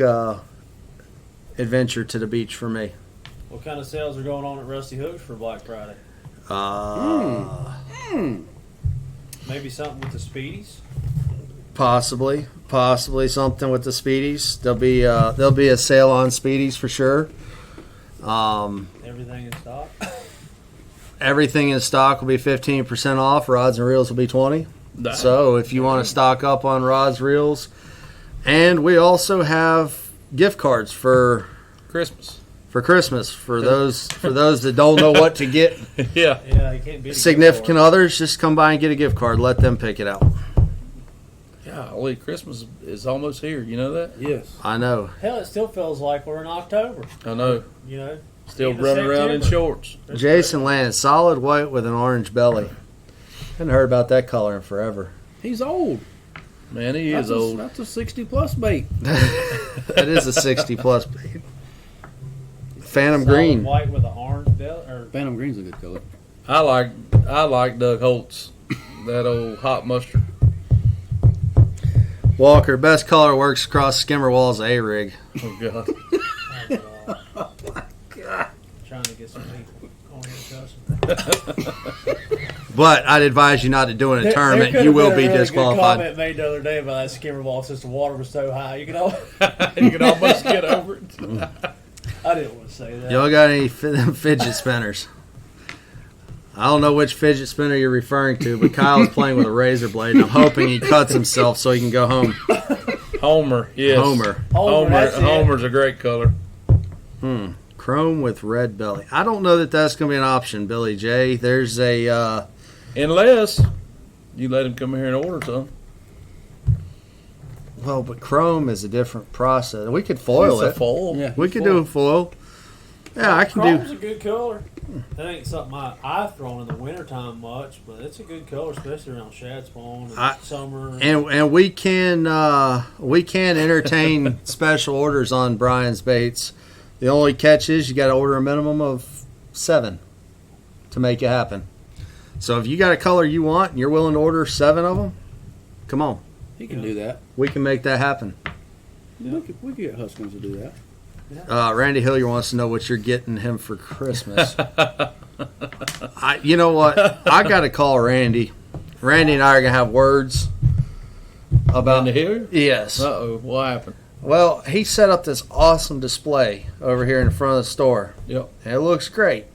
Speaker 1: adventure to the beach for me.
Speaker 2: What kind of sales are going on at Rusty Hooks for Black Friday? Maybe something with the Speedies.
Speaker 1: Possibly something with the Speedies. There'll be a sale on Speedies for sure.
Speaker 2: Everything in stock.
Speaker 1: Everything in stock will be 15% off. Rods and reels will be 20%. So if you want to stock up on rods, reels, and we also have gift cards for
Speaker 4: Christmas.
Speaker 1: for those that don't know what to get.
Speaker 4: Yeah.
Speaker 2: Yeah, you can't beat a
Speaker 1: Significant
Speaker 2: gift
Speaker 1: others, just come by and get a gift card. Let them pick it out.
Speaker 4: Golly, Christmas is almost here. You know that?
Speaker 3: Yes.
Speaker 1: I know.
Speaker 2: for. Hell, it still feels like we're in October.
Speaker 4: I know.
Speaker 2: You know.
Speaker 4: Still
Speaker 2: Into
Speaker 4: running around in
Speaker 2: September.
Speaker 4: shorts.
Speaker 1: Jason landed solid white with an orange belly. Hadn't heard about that color in forever.
Speaker 3: He's old.
Speaker 4: Man, he is
Speaker 3: That's
Speaker 4: old.
Speaker 3: That's a 60-plus bait.
Speaker 1: That is a 60+ bait. Phantom
Speaker 2: Solid
Speaker 1: green.
Speaker 2: white with an orange belt. Or
Speaker 3: Phantom green's a good color.
Speaker 4: I like Doug Holt's, that old hot mustard.
Speaker 1: Walker, best color works across skimmer walls A-rig.
Speaker 4: Oh God.
Speaker 2: oh my god! Trying to get some people on here cussing.
Speaker 1: But I'd advise you not to do it in a tournament.
Speaker 2: There
Speaker 1: You will
Speaker 2: could've
Speaker 1: be
Speaker 2: been a really
Speaker 1: disqualified.
Speaker 2: Good comment made the other day about that skimmer ball since the water was so high. You can
Speaker 4: almost get over it.
Speaker 2: I didn't want to say that.
Speaker 1: Y'all got any fidget spinners? I don't know which fidget spinner you're referring to, but Kyle's playing with a razor blade, and I'm hoping he cuts himself so he can go home.
Speaker 4: Homer, yes.
Speaker 1: Homer.
Speaker 4: Homer's a great color.
Speaker 1: Chrome with red belly. I don't know that that's going to be an option, Billy J. There's a...
Speaker 4: Unless you let him come here and order some.
Speaker 1: Well, but chrome is a different process. We could foil
Speaker 4: It's
Speaker 1: it.
Speaker 4: a foil.
Speaker 3: Yeah,
Speaker 1: We could do a foil. Yeah, I can
Speaker 2: Chrome's
Speaker 1: do...
Speaker 2: a good color. That ain't something I've thrown in the wintertime much, but it's a good color, especially around shad spawn and summer.
Speaker 1: And we can entertain special orders on Brian's baits. The only catch is you got to order a minimum of 7 to make it happen. So if you got a color you want and you're willing to order 7 of them, come on,
Speaker 3: He can do that.
Speaker 1: we can make that happen.
Speaker 3: Yeah. We could get Huskins to do that.
Speaker 1: Randy Hillier wants to know what you're getting him for Christmas. You know what? I got to call Randy. Randy and I are gonna have words about
Speaker 4: the here.
Speaker 1: Yes.
Speaker 4: Uh-oh, what happened?
Speaker 1: Well, he set up this awesome display over here in the front of the store.
Speaker 4: Yep.
Speaker 1: And it looks great.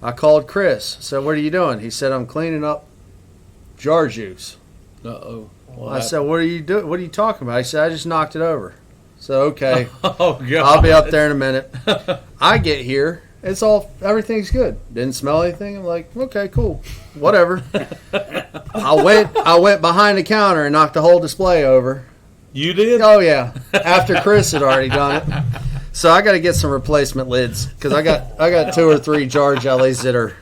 Speaker 1: I called Chris. Said, "What are you doing?" He said, "I'm cleaning up jar juice."
Speaker 4: Uh-oh.
Speaker 1: I said, "What are you doing? What are you talking about?" He said, "I just knocked it over." So okay,
Speaker 4: Oh, God.
Speaker 1: I'll be up there in a minute. I get here, everything's good. Didn't smell anything. I'm like, okay, cool, whatever. I went behind the counter and knocked the whole display over.
Speaker 4: You did?
Speaker 1: Oh yeah, after Chris had already done it. So I got to get some replacement lids because I got 2 or 3 jar jellies that are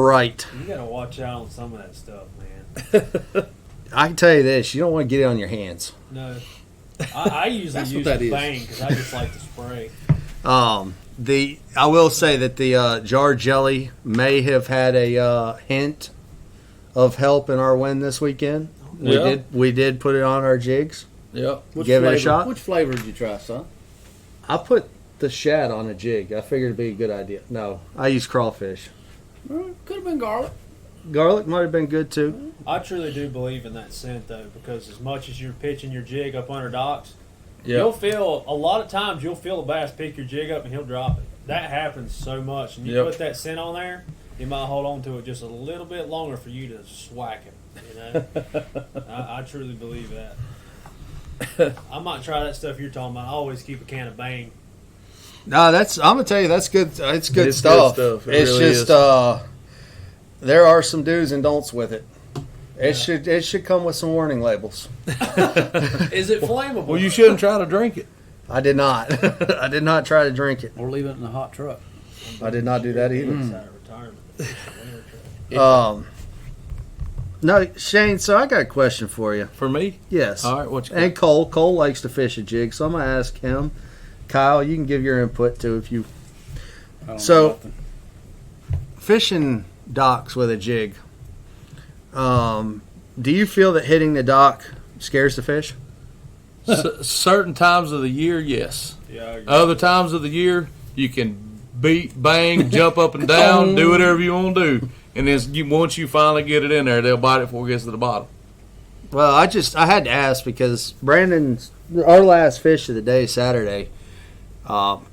Speaker 1: right.
Speaker 2: You gotta watch out on some of that stuff, man.
Speaker 1: I can tell you this: you don't want to get it on your hands.
Speaker 2: No, I usually use the bang because I just like to spray.
Speaker 1: I will say that the jar jelly may have had a hint of help in our win this weekend.
Speaker 4: Yeah.
Speaker 1: We did put it on our jigs.
Speaker 4: Yep.
Speaker 1: Give it a shot.
Speaker 3: Which flavor did you try, son?
Speaker 1: I put the shad on a jig. I figured it'd be a good idea. No, I used crawfish.
Speaker 3: Could have been garlic.
Speaker 1: Garlic might have been good too.
Speaker 2: I truly do believe in that scent though, because as much as you're pitching your jig up under docks,
Speaker 4: Yep.
Speaker 2: you'll feel a lot of times you'll feel a bass pick your jig up and he'll drop it. That happens so much, and you
Speaker 4: Yep.
Speaker 2: put that scent on there, you might hold on to it just a little bit longer for you to swack it. You know, I truly believe that. I might try that stuff you're talking about. I always keep a can of Bang.
Speaker 1: No, I'm gonna tell you that's good. It's good
Speaker 4: It's
Speaker 1: stuff.
Speaker 4: good stuff. It
Speaker 1: It's
Speaker 4: really
Speaker 1: just
Speaker 4: is.
Speaker 1: there are some do's and don'ts with it. It should come with some warning labels.
Speaker 2: Is it flammable?
Speaker 4: Well, you shouldn't try to drink it.
Speaker 1: I did not. I did not try to drink it.
Speaker 3: Or leave it in a hot truck.
Speaker 1: I did not do that either.
Speaker 2: It's out of retirement.
Speaker 1: No, Shane. So I got a question for you.
Speaker 4: For me?
Speaker 1: Yes.
Speaker 4: All right, what you got?
Speaker 1: And Cole. Cole likes to fish a jig, so I'm gonna ask him. Kyle, you can give your input too if you
Speaker 3: I don't
Speaker 1: So-
Speaker 3: know nothing.
Speaker 1: fishing docks with a jig. Do you feel that hitting the dock scares the fish?
Speaker 4: Certain times of the year, yes.
Speaker 2: Yeah, I agree.
Speaker 4: Other times of the year, you can beat, bang, jump up and down, do whatever you want to do. And then once you finally get it in there, they'll bite it before it gets to the bottom.
Speaker 1: Well, I had to ask because our last fish of the day, Saturday,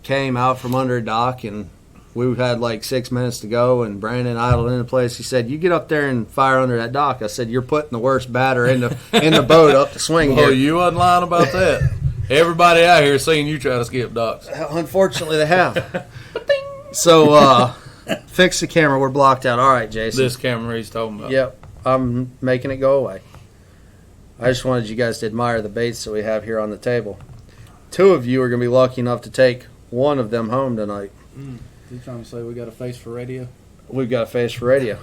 Speaker 1: came out from under a dock, and we had like 6 minutes to go, and Brandon idled into place. He said, "You get up there and fire under that dock." I said, "You're putting the worst batter in the boat up the swing
Speaker 4: Oh,
Speaker 1: here."
Speaker 4: you wasn't lying about that. Everybody out here seeing you try to skip docks.
Speaker 1: Unfortunately, they have. So, fix the camera. We're blocked out. All right, Jason.
Speaker 4: This camera he's talking about.
Speaker 1: Yep, I'm making it go away. I just wanted you guys to admire the baits that we have here on the table. 2 of you are going to be lucky enough to take one of them home tonight.
Speaker 3: You trying to say we got a face for radio?
Speaker 1: We've got a face for radio.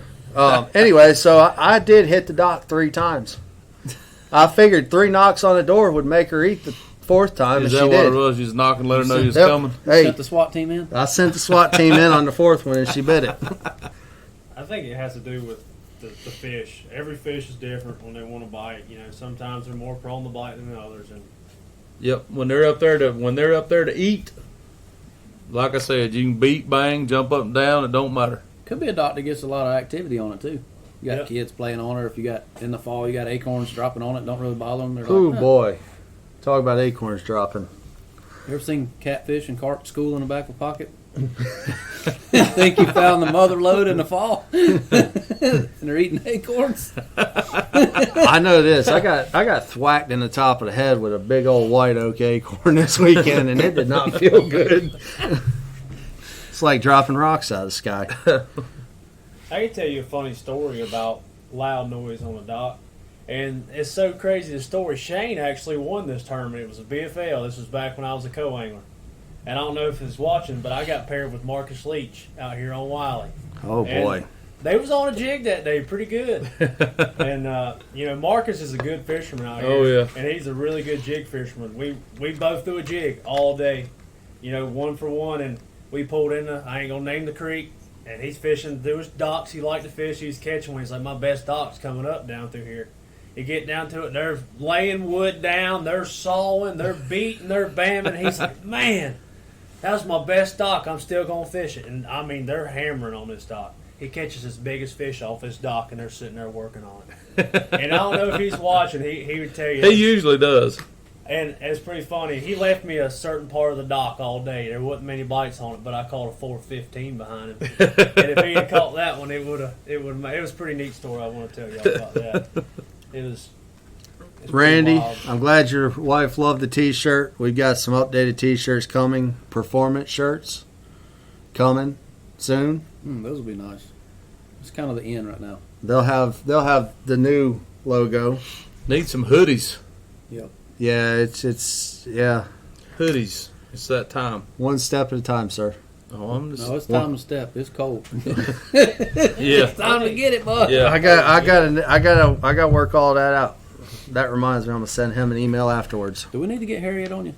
Speaker 1: Anyway, so I did hit the dock 3 times. I figured 3 knocks on the door would make her eat the 4th time,
Speaker 4: Is
Speaker 1: and
Speaker 4: that
Speaker 1: she
Speaker 4: what
Speaker 1: did.
Speaker 4: it was? You just knocking, let her know you was
Speaker 1: Yep.
Speaker 4: coming?
Speaker 1: Hey,
Speaker 3: Sent the SWAT team in?
Speaker 1: I sent the SWAT team in on the 4th one, and she bit it.
Speaker 2: I think it has to do with the fish. Every fish is different when they want to bite. You know, sometimes they're more prone to bite than others, and
Speaker 4: Yep. When they're up there to eat, like I said, you can beat, bang, jump up and down. It don't matter.
Speaker 3: Could be a dock that gets a lot of activity on it too. You got
Speaker 2: Yep.
Speaker 3: kids playing on it. Or if you got in the fall, you got acorns dropping on it. Don't really bother them. They're
Speaker 1: Oh
Speaker 3: like,
Speaker 1: boy, talk about acorns dropping.
Speaker 3: You ever seen catfish and carp school in the back of a pocket? Think you found the mother lode in the fall, and they're eating acorns.
Speaker 1: I know this. I got thwacked in the top of the head with a big old white oak acorn this weekend, and it did not feel good. It's like dropping rocks out of the sky.
Speaker 2: I can tell you a funny story about loud noise on the dock. And it's so crazy, the story. Shane actually won this tournament. It was a BFL. This was back when I was a co-angler. And I don't know if he's watching, but I got paired with Marcus Leach out here on Wiley.
Speaker 1: Oh,
Speaker 2: And
Speaker 1: boy.
Speaker 2: they was on a jig that day, pretty good. And, Marcus is a good fisherman out here.
Speaker 4: Oh, yeah.
Speaker 2: And he's a really good jig fisherman. We both threw a jig all day, 1 for 1. And we pulled in I ain't going to name the creek. And he's fishing. There was docks he liked to fish. He was catching one. He's like, my best dock's coming up down through here. You get down to it, they're laying wood down, they're sawing, they're beating, they're bamming. He's like, man, that was my best dock. I'm still going to fish it. And, I mean, they're hammering on this dock. He catches his biggest fish off his dock, and they're sitting there working on it. And I don't know if he's watching. He would tell you.
Speaker 4: He usually does.
Speaker 2: And it's pretty funny. He left me a certain part of the dock all day. There wasn't many bites on it, but I caught a 415 behind him. And if he had caught that one, it was a pretty neat story. I want to tell y'all about that. It's
Speaker 1: Randy,
Speaker 2: wild.
Speaker 1: I'm glad your wife loved the T-shirt. We've got some updated T-shirts coming, performance shirts coming soon.
Speaker 3: Those will be nice. It's kind of the end right now.
Speaker 1: They'll have the new logo.
Speaker 4: Need some hoodies.
Speaker 3: Yep.
Speaker 1: Yeah, it's
Speaker 4: Hoodies. It's that time.
Speaker 1: one step at a time, sir.
Speaker 4: Oh, I'm just.
Speaker 3: No, it's time to step. It's cold.
Speaker 4: Yeah.
Speaker 3: It's time to get it, bud.
Speaker 4: Yeah.
Speaker 1: I got to work all that out. That reminds me, I'm gonna send him an email afterwards.
Speaker 3: Do we need to get Harriet on you?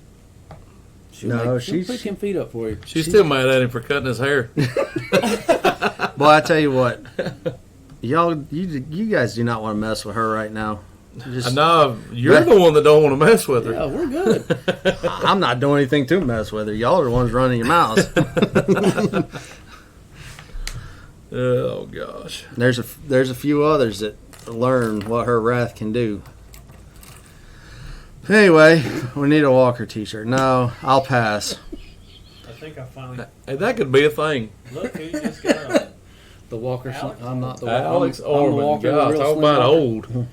Speaker 1: No,
Speaker 3: she'll
Speaker 1: she's-
Speaker 3: pick him feet up for you.
Speaker 4: She's still mad at him for cutting his hair.
Speaker 1: Boy, I tell you what, you guys do not want to mess with her right now.
Speaker 4: I know you're the one that don't want to mess with her.
Speaker 3: Yeah, we're good.
Speaker 1: I'm not doing anything to mess with her. Y'all are the ones running your mouths.
Speaker 4: Oh gosh.
Speaker 1: There's a few others that learn what her wrath can do. Anyway, we need a Walker T-shirt. No, I'll pass.
Speaker 2: I think I finally.
Speaker 4: Hey, that could be a thing.
Speaker 2: Look who just got up.
Speaker 3: The Walker.
Speaker 2: Alex
Speaker 3: I'm not the
Speaker 4: Alex
Speaker 3: I'm the
Speaker 4: Orman.
Speaker 3: Walker.
Speaker 4: God,
Speaker 3: real
Speaker 4: talk
Speaker 3: slim
Speaker 4: about
Speaker 3: Walker.
Speaker 4: old.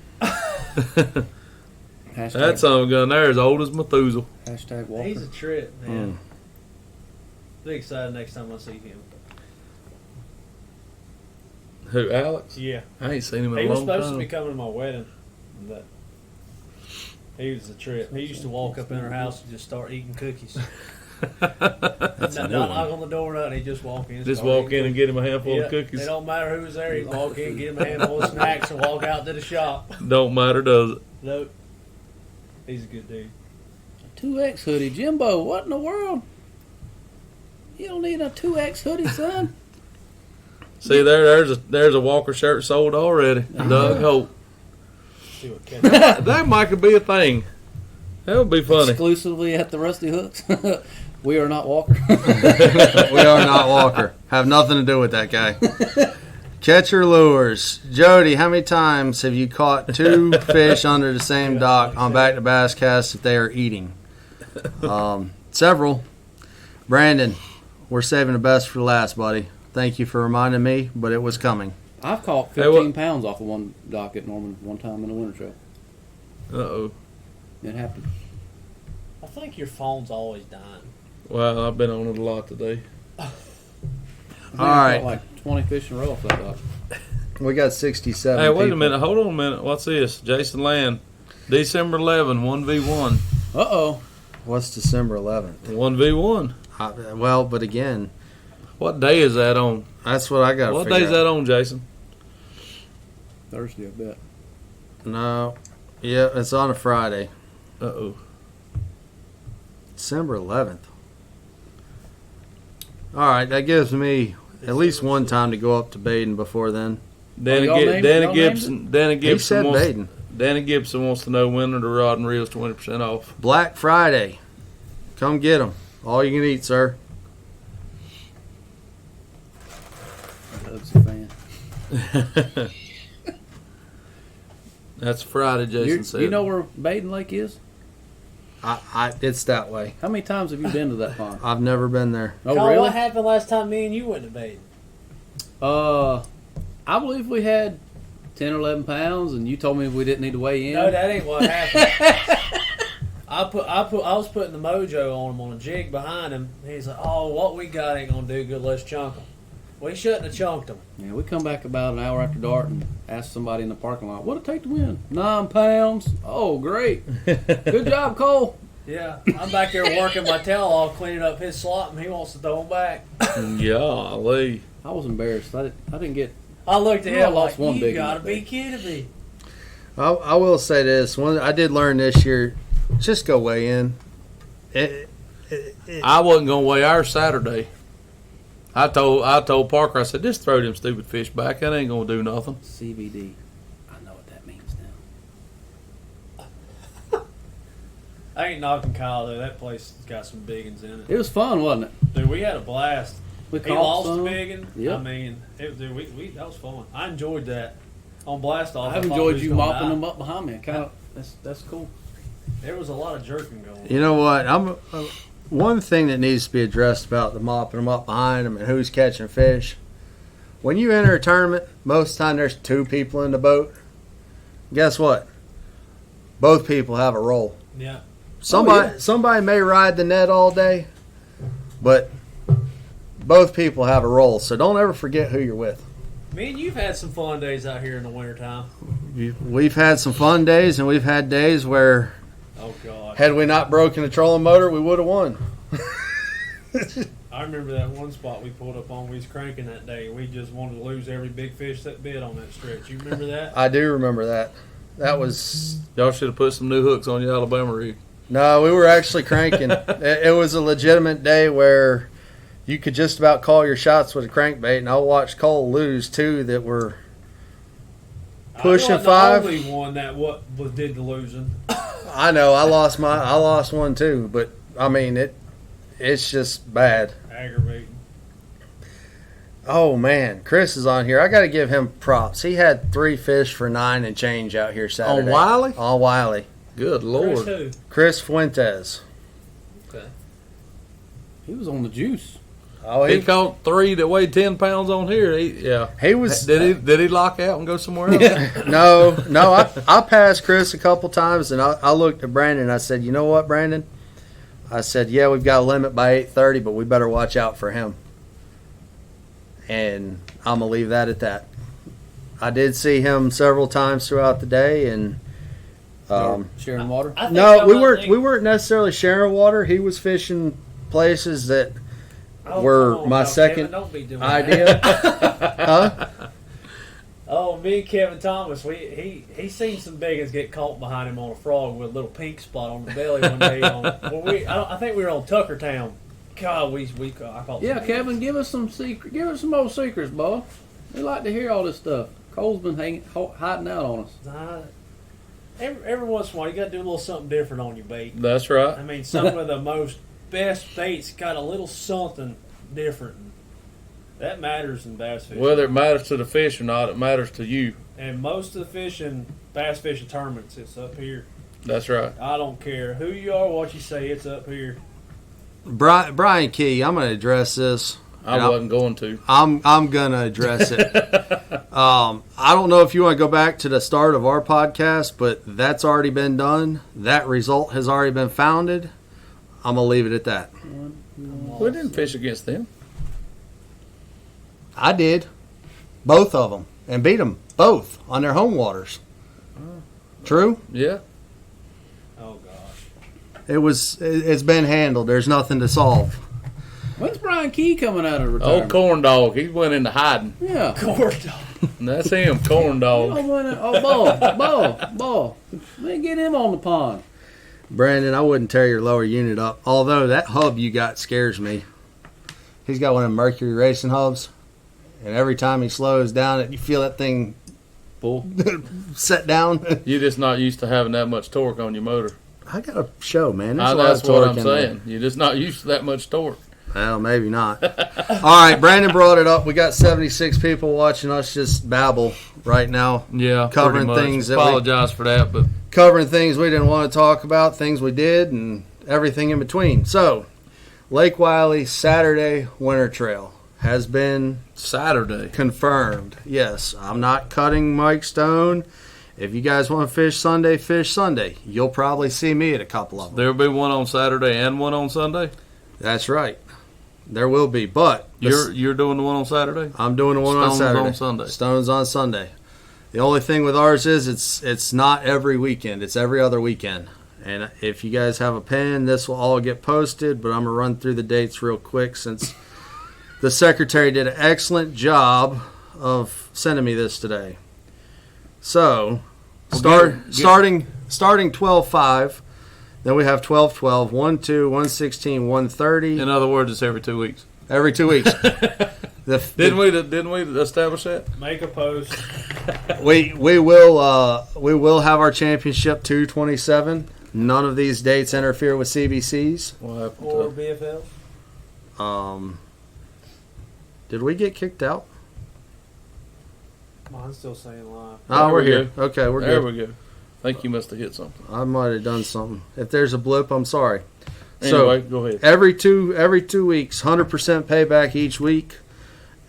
Speaker 3: Hashtag,
Speaker 4: That son of a gun there is old as Methuselah.
Speaker 3: hashtag Walker.
Speaker 2: He's a trip, man. Be excited next time I see him.
Speaker 4: Who, Alex?
Speaker 2: Yeah.
Speaker 4: I ain't seen him in
Speaker 2: He
Speaker 4: a
Speaker 2: was
Speaker 4: long
Speaker 2: supposed
Speaker 4: time.
Speaker 2: to be coming to my wedding, but he was a trip. He used to walk up in our house and just start eating cookies. Not knock on the door, nothing. He'd just walk in.
Speaker 4: Just
Speaker 2: start
Speaker 4: walk
Speaker 2: eating
Speaker 4: in and get him a handful
Speaker 2: Yeah,
Speaker 4: of cookies.
Speaker 2: It don't matter who was there. He'd walk in, get him a handful of snacks, and walk out to the shop.
Speaker 4: Don't matter, does it?
Speaker 2: Nope. He's a good dude.
Speaker 3: 2X hoodie, Jimbo. What in the world? You don't need a 2X hoodie, son.
Speaker 4: See, there's a Walker shirt sold already. Doug Hope.
Speaker 2: See what catch.
Speaker 4: That might could be a thing. That would be funny.
Speaker 3: Exclusively at the Rusty Hooks. We are not Walker.
Speaker 1: We are not Walker. Have nothing to do with that guy. Catcher lures. Jody, how many times have you caught two fish under the same dock on back-to-bass casts that they are eating? Several. Brandon, we're saving the best for last, buddy. Thank you for reminding me, but it was coming.
Speaker 3: I've caught
Speaker 4: Hey,
Speaker 3: 15 pounds off of one dock at Norman one time in the winter trail.
Speaker 4: Uh-oh.
Speaker 3: It happened.
Speaker 2: I think your phone's always dying.
Speaker 4: Well, I've been on it a lot today.
Speaker 3: I
Speaker 1: All right.
Speaker 3: caught like 20 fish in a row off that dock.
Speaker 1: We got 67
Speaker 4: Hey, wait
Speaker 1: people.
Speaker 4: a minute. Hold on a minute. What's this? Jason Land. December 11, 1v1.
Speaker 3: Uh-oh.
Speaker 1: What's December 11th?
Speaker 4: 1v1.
Speaker 1: Well, but again,
Speaker 4: What day is that on?
Speaker 1: that's what I got to
Speaker 4: What
Speaker 1: figure
Speaker 4: day is
Speaker 1: out.
Speaker 4: that on, Jason?
Speaker 3: Thursday, I bet.
Speaker 1: No. Yeah, it's on a Friday.
Speaker 4: Uh-oh.
Speaker 1: December 11th. All right, that gives me at least one time to go up to Baden before then.
Speaker 4: Danny,
Speaker 3: y'all named-
Speaker 4: Danny
Speaker 3: y'all
Speaker 4: Gibson. Danny
Speaker 1: He
Speaker 4: Gibson
Speaker 1: said
Speaker 4: wants.
Speaker 1: Baden.
Speaker 4: Danny Gibson wants to know when are the rod and reels 20% off.
Speaker 1: Black Friday. Come get them. All you can eat, sir.
Speaker 3: Doug's
Speaker 4: That's Friday, Jason said.
Speaker 3: You know where Baden Lake is?
Speaker 1: It's that way.
Speaker 3: How many times have you been to that pond?
Speaker 1: I've never been there.
Speaker 3: Oh,
Speaker 2: Cole,
Speaker 3: really?
Speaker 2: what happened last time me and you went to bait?
Speaker 3: I believe we had 10 or 11 pounds, and you told me we didn't need to weigh in.
Speaker 2: No, that ain't what happened. I was putting the mojo on him on a jig behind him. He's like, "Oh, what we got ain't gonna do good. Let's chunk him." We shouldn't have chunked him.
Speaker 3: Yeah, we come back about an hour after dark and ask somebody in the parking lot, "What'd it take to win?" 9 pounds. Oh, great! Good job, Cole.
Speaker 2: Yeah, I'm back there working my tail off, cleaning up his slot, and he wants to throw him back.
Speaker 4: Golly.
Speaker 3: I was embarrassed. I didn't get.
Speaker 2: I looked at
Speaker 3: Well, I
Speaker 2: him
Speaker 3: lost
Speaker 2: like,
Speaker 3: one
Speaker 2: "You
Speaker 3: big
Speaker 2: gotta
Speaker 3: one.
Speaker 2: be kidding me!"
Speaker 1: I will say this: one I did learn this year, just go weigh in.
Speaker 4: I wasn't gonna weigh ours Saturday. I told Parker, I said, just throw them stupid fish back. That ain't gonna do nothing.
Speaker 3: CBD. I know what that means now.
Speaker 2: I ain't knocking Kyle though. That place has got some big uns in it.
Speaker 3: It was fun, wasn't it?
Speaker 2: Dude, we had a blast.
Speaker 3: We
Speaker 2: He
Speaker 3: caught
Speaker 2: lost
Speaker 3: some.
Speaker 2: the big un.
Speaker 3: Yep.
Speaker 2: I mean, that was fun. I enjoyed that. On blast off.
Speaker 3: I've enjoyed you mopping them up behind me. That's cool.
Speaker 2: There was a lot of jerking going on.
Speaker 1: You know what? One thing that needs to be addressed about the mopping them up behind them and who's catching fish. When you enter a tournament, most of the time there's 2 people in the boat. Guess what? Both people have a role.
Speaker 2: Yeah.
Speaker 1: Somebody may ride the net all day, but both people have a role. So don't ever forget who you're with.
Speaker 2: Me and you've had some fun days out here in the wintertime.
Speaker 1: We've had some fun days, and we've had days where,
Speaker 2: Oh, God.
Speaker 1: had we not broken the trolling motor, we would have won.
Speaker 2: I remember that one spot we pulled up on. We was cranking that day. We just wanted to lose every big fish that bit on that stretch. You remember that?
Speaker 1: I do remember that. That was...
Speaker 4: Y'all should have put some new hooks on your Alabama rig.
Speaker 1: No, we were actually cranking. It was a legitimate day where you could just about call your shots with a crankbait, and I watched Cole lose 2 that were pushing 5.
Speaker 2: I wasn't the only one that did the losing.
Speaker 1: I know. I lost one too, but I mean it's just bad.
Speaker 2: Aggravating.
Speaker 1: Oh man, Chris is on here. I got to give him props. He had 3 fish for 9 and change out here Saturday.
Speaker 4: On Wiley?
Speaker 1: On Wiley.
Speaker 4: Good
Speaker 2: Chris
Speaker 4: Lord.
Speaker 2: who?
Speaker 1: Chris Fuentes.
Speaker 2: Okay.
Speaker 3: He was on the juice.
Speaker 1: Oh,
Speaker 4: He caught 3 that weighed 10 pounds on here.
Speaker 1: he was.
Speaker 4: Did he lock out and go somewhere else?
Speaker 1: No. I passed Chris a couple times, and I looked at Brandon. And I said, "You know what, Brandon?" I said, "Yeah, we've got a limit by 8:30, but we better watch out for him." And I'm gonna leave that at that. I did see him several times throughout the day, and
Speaker 3: Sharing water.
Speaker 2: I think
Speaker 1: no,
Speaker 2: some
Speaker 1: we
Speaker 2: of the
Speaker 1: weren't.
Speaker 2: things-
Speaker 1: We weren't necessarily sharing water. He was fishing places that
Speaker 2: Oh,
Speaker 1: were
Speaker 2: come on
Speaker 1: my
Speaker 2: now,
Speaker 1: second
Speaker 2: Kevin, don't be doing
Speaker 1: idea.
Speaker 2: that.
Speaker 1: Huh?
Speaker 2: Oh, me and Kevin Thomas, he seen some big ones get caught behind him on a frog with a little pink spot on the belly one day. I think we were on Tuckertown. God, I caught.
Speaker 3: Yeah,
Speaker 2: some big
Speaker 3: Kevin,
Speaker 2: ones.
Speaker 3: give us some secret. Give us some old secrets, boy. We like to hear all this stuff. Cole's been hiding out on us.
Speaker 2: Every once in a while, you got to do a little something different on your bait.
Speaker 4: That's right.
Speaker 2: I mean, some of the best baits got a little something different. That matters in bass fishing.
Speaker 4: Whether it matters to the fish or not, it matters to you.
Speaker 2: And most of the fishing, bass fishing tournaments, it's up here.
Speaker 4: That's right.
Speaker 2: I don't care who you are, what you say, it's up here.
Speaker 1: Brian Key, I'm going to address this.
Speaker 4: I wasn't going to.
Speaker 1: I'm going to address it. I don't know if you want to go back to the start of our podcast, but that's already been done. That result has already been founded. I'm going to leave it at that.
Speaker 4: We didn't fish against them.
Speaker 1: I did. Both of them. And beat them both on their home waters. True?
Speaker 4: Yeah.
Speaker 2: Oh, gosh.
Speaker 1: It's been handled. There's nothing to solve.
Speaker 3: When's Brian Key coming out of
Speaker 4: Old
Speaker 3: retirement?
Speaker 4: corn dog. He went into hiding.
Speaker 3: Yeah.
Speaker 2: Cord.
Speaker 4: That's him, corn dog.
Speaker 3: Ball. Let me get him on the pond.
Speaker 1: Brandon, I wouldn't tear your lower unit up. Although that hub you got scares me. He's got one of them Mercury racing hubs. And every time he slows down, you feel that thing
Speaker 3: Pull.
Speaker 1: set down.
Speaker 4: You're just not used to having that much torque on your motor.
Speaker 1: I got a show, man. There's a lot
Speaker 4: That's
Speaker 1: of
Speaker 4: what
Speaker 1: torque
Speaker 4: I'm
Speaker 1: in there.
Speaker 4: saying. You're just not used to that much torque.
Speaker 1: Well, maybe not. All right, Brandon brought it up. We got 76 people watching us just babble right now.
Speaker 4: Yeah,
Speaker 1: Covering
Speaker 4: pretty much.
Speaker 1: things that
Speaker 4: Apologize for that, but
Speaker 1: covering things we didn't want to talk about, things we did, and everything in between. So, Lake Wiley Saturday Winter Trail has been
Speaker 4: Saturday.
Speaker 1: confirmed. Yes, I'm not cutting Mike Stone. If you guys want to fish Sunday. You'll probably see me at a couple of them.
Speaker 4: There'll be one on Saturday and one on Sunday.
Speaker 1: That's right. There will be, but
Speaker 4: You're doing the one on Saturday.
Speaker 1: I'm doing the one on
Speaker 4: Stone's
Speaker 1: Saturday.
Speaker 4: on Sunday.
Speaker 1: Stone's on Sunday. The only thing with ours is it's not every weekend. It's every other weekend. And if you guys have a pen, this will all get posted. But I'm gonna run through the dates real quick since the secretary did an excellent job of sending me this today. So, starting 12/5, then we have 12/12, 1/2, 1/16, 1/30.
Speaker 4: In other words, it's every 2 weeks.
Speaker 1: Every 2 weeks.
Speaker 4: Didn't we establish that?
Speaker 2: Make a post.
Speaker 1: We will have our championship 2/27. None of these dates interfere with CBCs.
Speaker 4: What happened
Speaker 2: Or
Speaker 4: to
Speaker 2: BFL.
Speaker 1: Did we get kicked out?
Speaker 2: Mine's still saying live.
Speaker 1: Oh,
Speaker 4: There
Speaker 1: we're
Speaker 4: we
Speaker 1: here.
Speaker 4: go.
Speaker 1: Okay, we're
Speaker 4: There
Speaker 1: good.
Speaker 4: we go. I think you must have hit something.
Speaker 1: I might have done something. If there's a blip, I'm sorry.
Speaker 4: Anyway, go ahead.
Speaker 1: Every two weeks, 100% payback each week,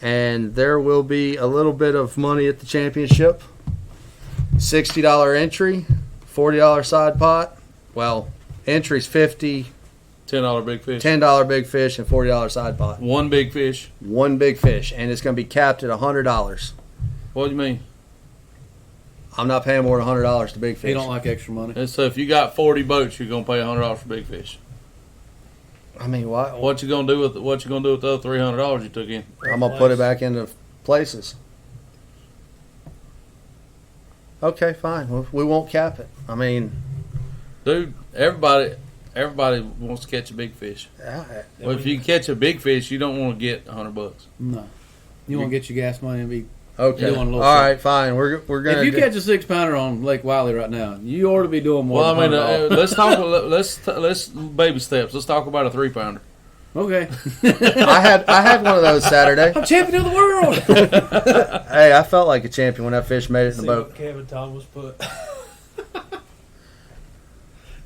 Speaker 1: and there will be a little bit of money at the championship. $60 entry, $40 side pot. Well, entry's $50,
Speaker 4: $10 big fish.
Speaker 1: $10 big fish, and $40 side pot.
Speaker 4: One big fish.
Speaker 1: One big fish, and it's going to be capped at $100.
Speaker 4: What do you mean?
Speaker 1: I'm not paying more than $100 to big fish.
Speaker 3: He don't like extra money.
Speaker 4: And so if you got 40 boats, you're gonna pay $100 for big fish.
Speaker 1: I mean, why?
Speaker 4: What you gonna do with the other $300 you took in?
Speaker 1: I'm gonna put it back into places. Okay, fine. We won't cap it. I mean,
Speaker 4: Dude, everybody wants to catch a big fish. Well, if you catch a big fish, you don't want to get $100.
Speaker 3: No. You want to get your gas money and be.
Speaker 1: okay.
Speaker 3: You want a
Speaker 1: All
Speaker 3: little
Speaker 1: right, fine. We're gonna.
Speaker 3: If you catch a 6-pounder on Lake Wiley right now, you ought to be doing more.
Speaker 4: Well, I
Speaker 3: than
Speaker 4: mean,
Speaker 3: $100.
Speaker 4: let's baby steps. Let's talk about a 3-pounder.
Speaker 3: Okay.
Speaker 1: I had one of those Saturday.
Speaker 3: I'm champion of the world.
Speaker 1: Hey, I felt like a champion when that fish made it in the
Speaker 2: See
Speaker 1: boat.
Speaker 2: what Kevin Thomas put.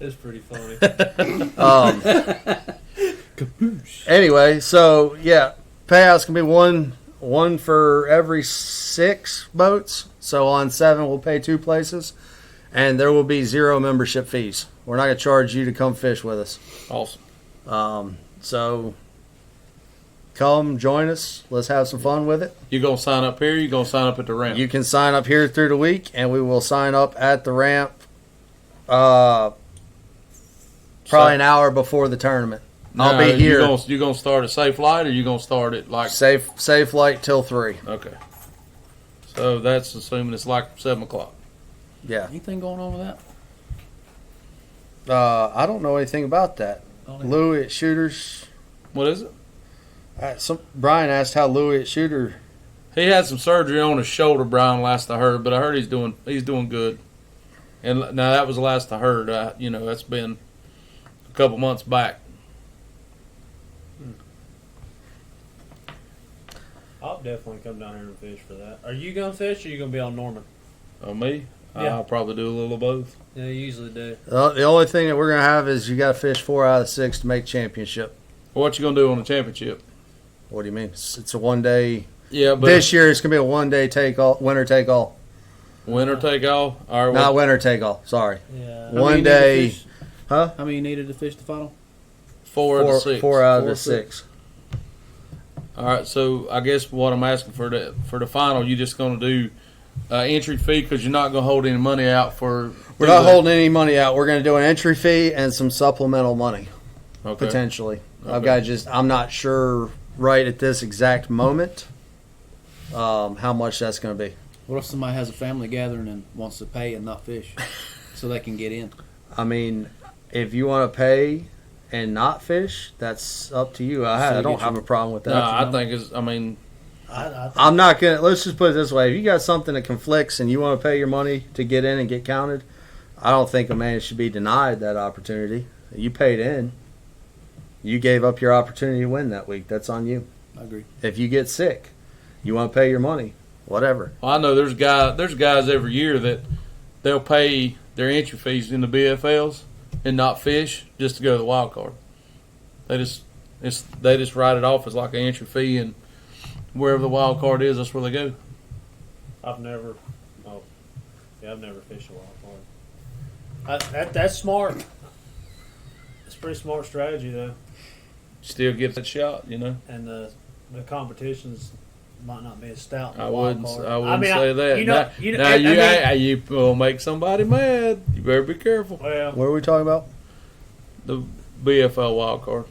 Speaker 2: It's pretty funny.
Speaker 1: Anyway, so yeah, payouts can be one for every 6 boats. So on 7, we'll pay 2 places, and there will be 0 membership fees. We're not gonna charge you to come fish with us.
Speaker 4: Awesome.
Speaker 1: So come join us. Let's have some fun with it.
Speaker 4: You gonna sign up here? You gonna sign up at the ramp?
Speaker 1: You can sign up here through the week, and we will sign up at the ramp probably an hour before the tournament. I'll be here.
Speaker 4: You gonna start at safe light, or you gonna start at like
Speaker 1: Safe light till 3.
Speaker 4: Okay. So that's assuming it's like 7 o'clock.
Speaker 1: Yeah.
Speaker 3: Anything going on with that?
Speaker 1: I don't know anything about that. Louis at Shooters.
Speaker 4: What is it?
Speaker 1: Brian asked how Louis at Shooter.
Speaker 4: He had some surgery on his shoulder, Brian, last I heard, but I heard he's doing good. And now that was the last I heard. That's been a couple months back.
Speaker 2: I'll definitely come down here and fish for that. Are you gonna fish, or are you gonna be on Norman?
Speaker 4: Oh, me?
Speaker 2: Yeah.
Speaker 4: I'll probably do a little of both.
Speaker 2: Yeah, you usually do.
Speaker 1: The only thing that we're gonna have is you got to fish 4 out of 6 to make championship.
Speaker 4: What you gonna do on the championship?
Speaker 1: What do you mean? It's a 1 day.
Speaker 4: Yeah, but
Speaker 1: This year it's gonna be a 1 day winner take all.
Speaker 4: winner take all. All right,
Speaker 1: Not winner take all. Sorry.
Speaker 2: Yeah.
Speaker 3: How
Speaker 1: 1
Speaker 3: many
Speaker 1: day.
Speaker 3: needed to fish?
Speaker 1: Huh?
Speaker 3: How many needed to fish the final?
Speaker 4: 4 out of 6.
Speaker 1: 4 out of
Speaker 3: 4
Speaker 1: the
Speaker 3: or 6.
Speaker 1: 6.
Speaker 4: All right, so I guess what I'm asking for the final, you're just going to do entry fee because you're not going to hold any money out for.
Speaker 1: We're not holding any money out. We're going to do an entry fee and some supplemental money
Speaker 4: Okay.
Speaker 1: potentially.
Speaker 4: Okay.
Speaker 1: I'm not sure right at this exact moment how much that's going to be.
Speaker 3: What if somebody has a family gathering and wants to pay and not fish so they can get in?
Speaker 1: I mean, if you want to pay and not fish, that's up to you. I don't have a problem with that.
Speaker 4: No, I think it's. I mean,
Speaker 1: I'm not gonna. Let's just put it this way: if you got something that conflicts and you want to pay your money to get in and get counted, I don't think a man should be denied that opportunity. You paid in. You gave up your opportunity to win that week. That's on you.
Speaker 3: I agree.
Speaker 1: If you get sick, you want to pay your money, whatever.
Speaker 4: Well, I know there's guys every year that they'll pay their entry fees in the BFLs and not fish just to go to the wild card. They just write it off as like an entry fee, and wherever the wild card is, that's where they go.
Speaker 2: I've never fished a wild card. That's smart. It's a pretty smart strategy though.
Speaker 4: Still get that shot,
Speaker 2: And the competitions might not be as stout. in
Speaker 4: I
Speaker 2: the wild
Speaker 4: wouldn't
Speaker 2: card.
Speaker 4: say that. You will make somebody mad. You better be careful.
Speaker 2: Well,
Speaker 1: What are we talking about?
Speaker 4: The BFL wild card.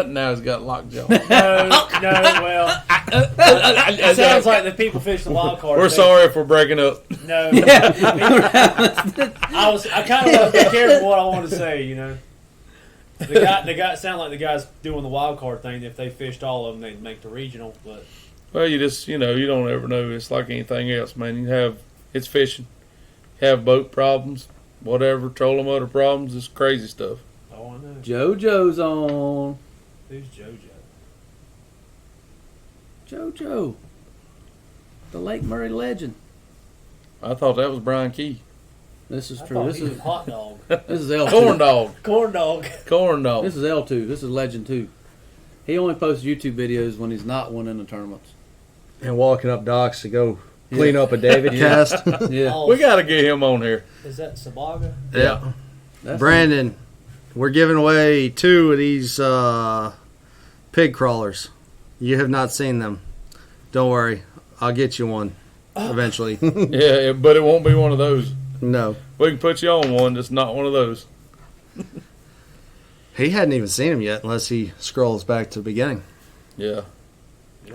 Speaker 4: Now he's got lockjaw.
Speaker 2: well, it sounds like the people fish the wild card.
Speaker 4: We're sorry if we're breaking up.
Speaker 2: No, I kind of want to be careful what I want to say. The guy sound like the guys doing the wild card thing. If they fished all of them, they'd make the regional. But
Speaker 4: Well, you just, you don't ever know. It's like anything else, man. It's fishing. You have boat problems, whatever, trolling motor problems. It's crazy stuff.
Speaker 2: oh, I know.
Speaker 3: JoJo's on.
Speaker 2: Who's JoJo?
Speaker 3: JoJo. The Lake Murray legend.
Speaker 4: I thought that was Brian Key.
Speaker 3: This is
Speaker 2: I
Speaker 3: true.
Speaker 2: thought
Speaker 3: This
Speaker 2: he was
Speaker 3: is
Speaker 2: hot dog,
Speaker 3: this is L2.
Speaker 4: Corn dog.
Speaker 2: corn dog.
Speaker 4: Corn dog.
Speaker 3: This is L2. This is Legend 2. He only posts YouTube videos when he's not winning the tournaments.
Speaker 1: And walking up docks to go clean up a David
Speaker 3: Yeah.
Speaker 1: cast.
Speaker 3: Yeah.
Speaker 2: Oh,
Speaker 4: We got to get him on here.
Speaker 2: is that Sabaga?
Speaker 1: Yeah.
Speaker 3: That's
Speaker 1: Brandon, we're giving away 2 of these pig crawlers. You have not seen them. Don't worry. I'll get you one eventually.
Speaker 4: Yeah, but it won't be one of those.
Speaker 1: No.
Speaker 4: We can put you on one, just not one of those.
Speaker 1: He hadn't even seen him yet unless he scrolls back to the beginning.
Speaker 4: Yeah.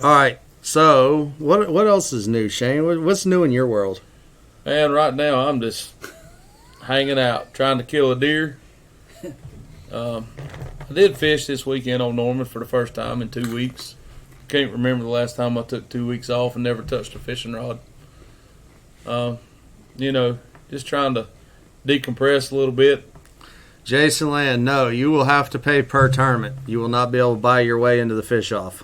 Speaker 1: All right. So, what else is new, Shane? What's new in your world?
Speaker 4: And right now, I'm just hanging out, trying to kill a deer. I did fish this weekend on Norman for the first time in 2 weeks. Can't remember the last time I took 2 weeks off and never touched a fishing rod. Just trying to decompress a little bit.
Speaker 1: Jason Land, no, you will have to pay per tournament. You will not be able to buy your way into the fish off.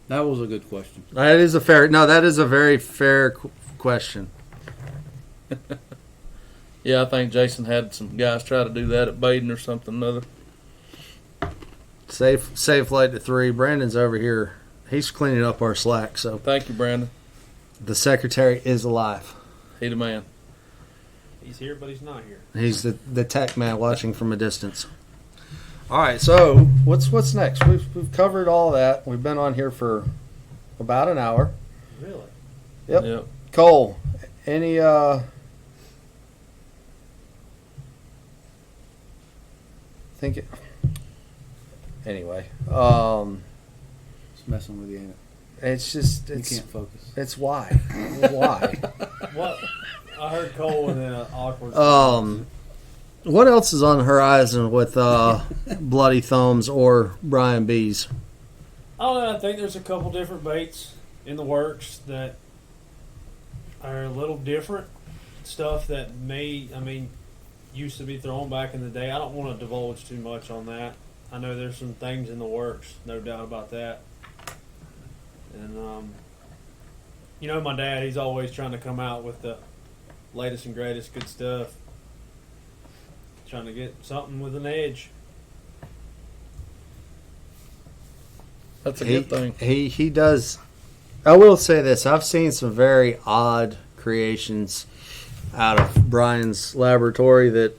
Speaker 3: That was a good question.
Speaker 1: That is a very fair question.
Speaker 4: Yeah, I think Jason had some guys try to do that at Baden or something or another.
Speaker 1: Safe flight to 3. Brandon's over here. He's cleaning up our slack, so
Speaker 4: Thank you, Brandon.
Speaker 1: the secretary is alive.
Speaker 4: He the man.
Speaker 2: He's here, but he's not here.
Speaker 1: He's the tech man watching from a distance. All right, so what's next? We've covered all that. We've been on here for about an hour.
Speaker 2: Really?
Speaker 1: Yep. Cole, any think it, anyway.
Speaker 3: It's messing with you, ain't it?
Speaker 1: It's just
Speaker 3: You can't focus.
Speaker 1: it's why why.
Speaker 2: What? I heard Cole and then an awkward.
Speaker 1: What else is on the horizon with Bloody Thumbs or Brian B's?
Speaker 2: I don't know. I think there's a couple different baits in the works that are a little different. Stuff that used to be thrown back in the day. I don't want to divulge too much on that. I know there's some things in the works, no doubt about that. And my dad, he's always trying to come out with the latest and greatest good stuff. Trying to get something with an edge.
Speaker 4: That's a good thing.
Speaker 1: He does. I will say this: I've seen some very odd creations out of Brian's laboratory that,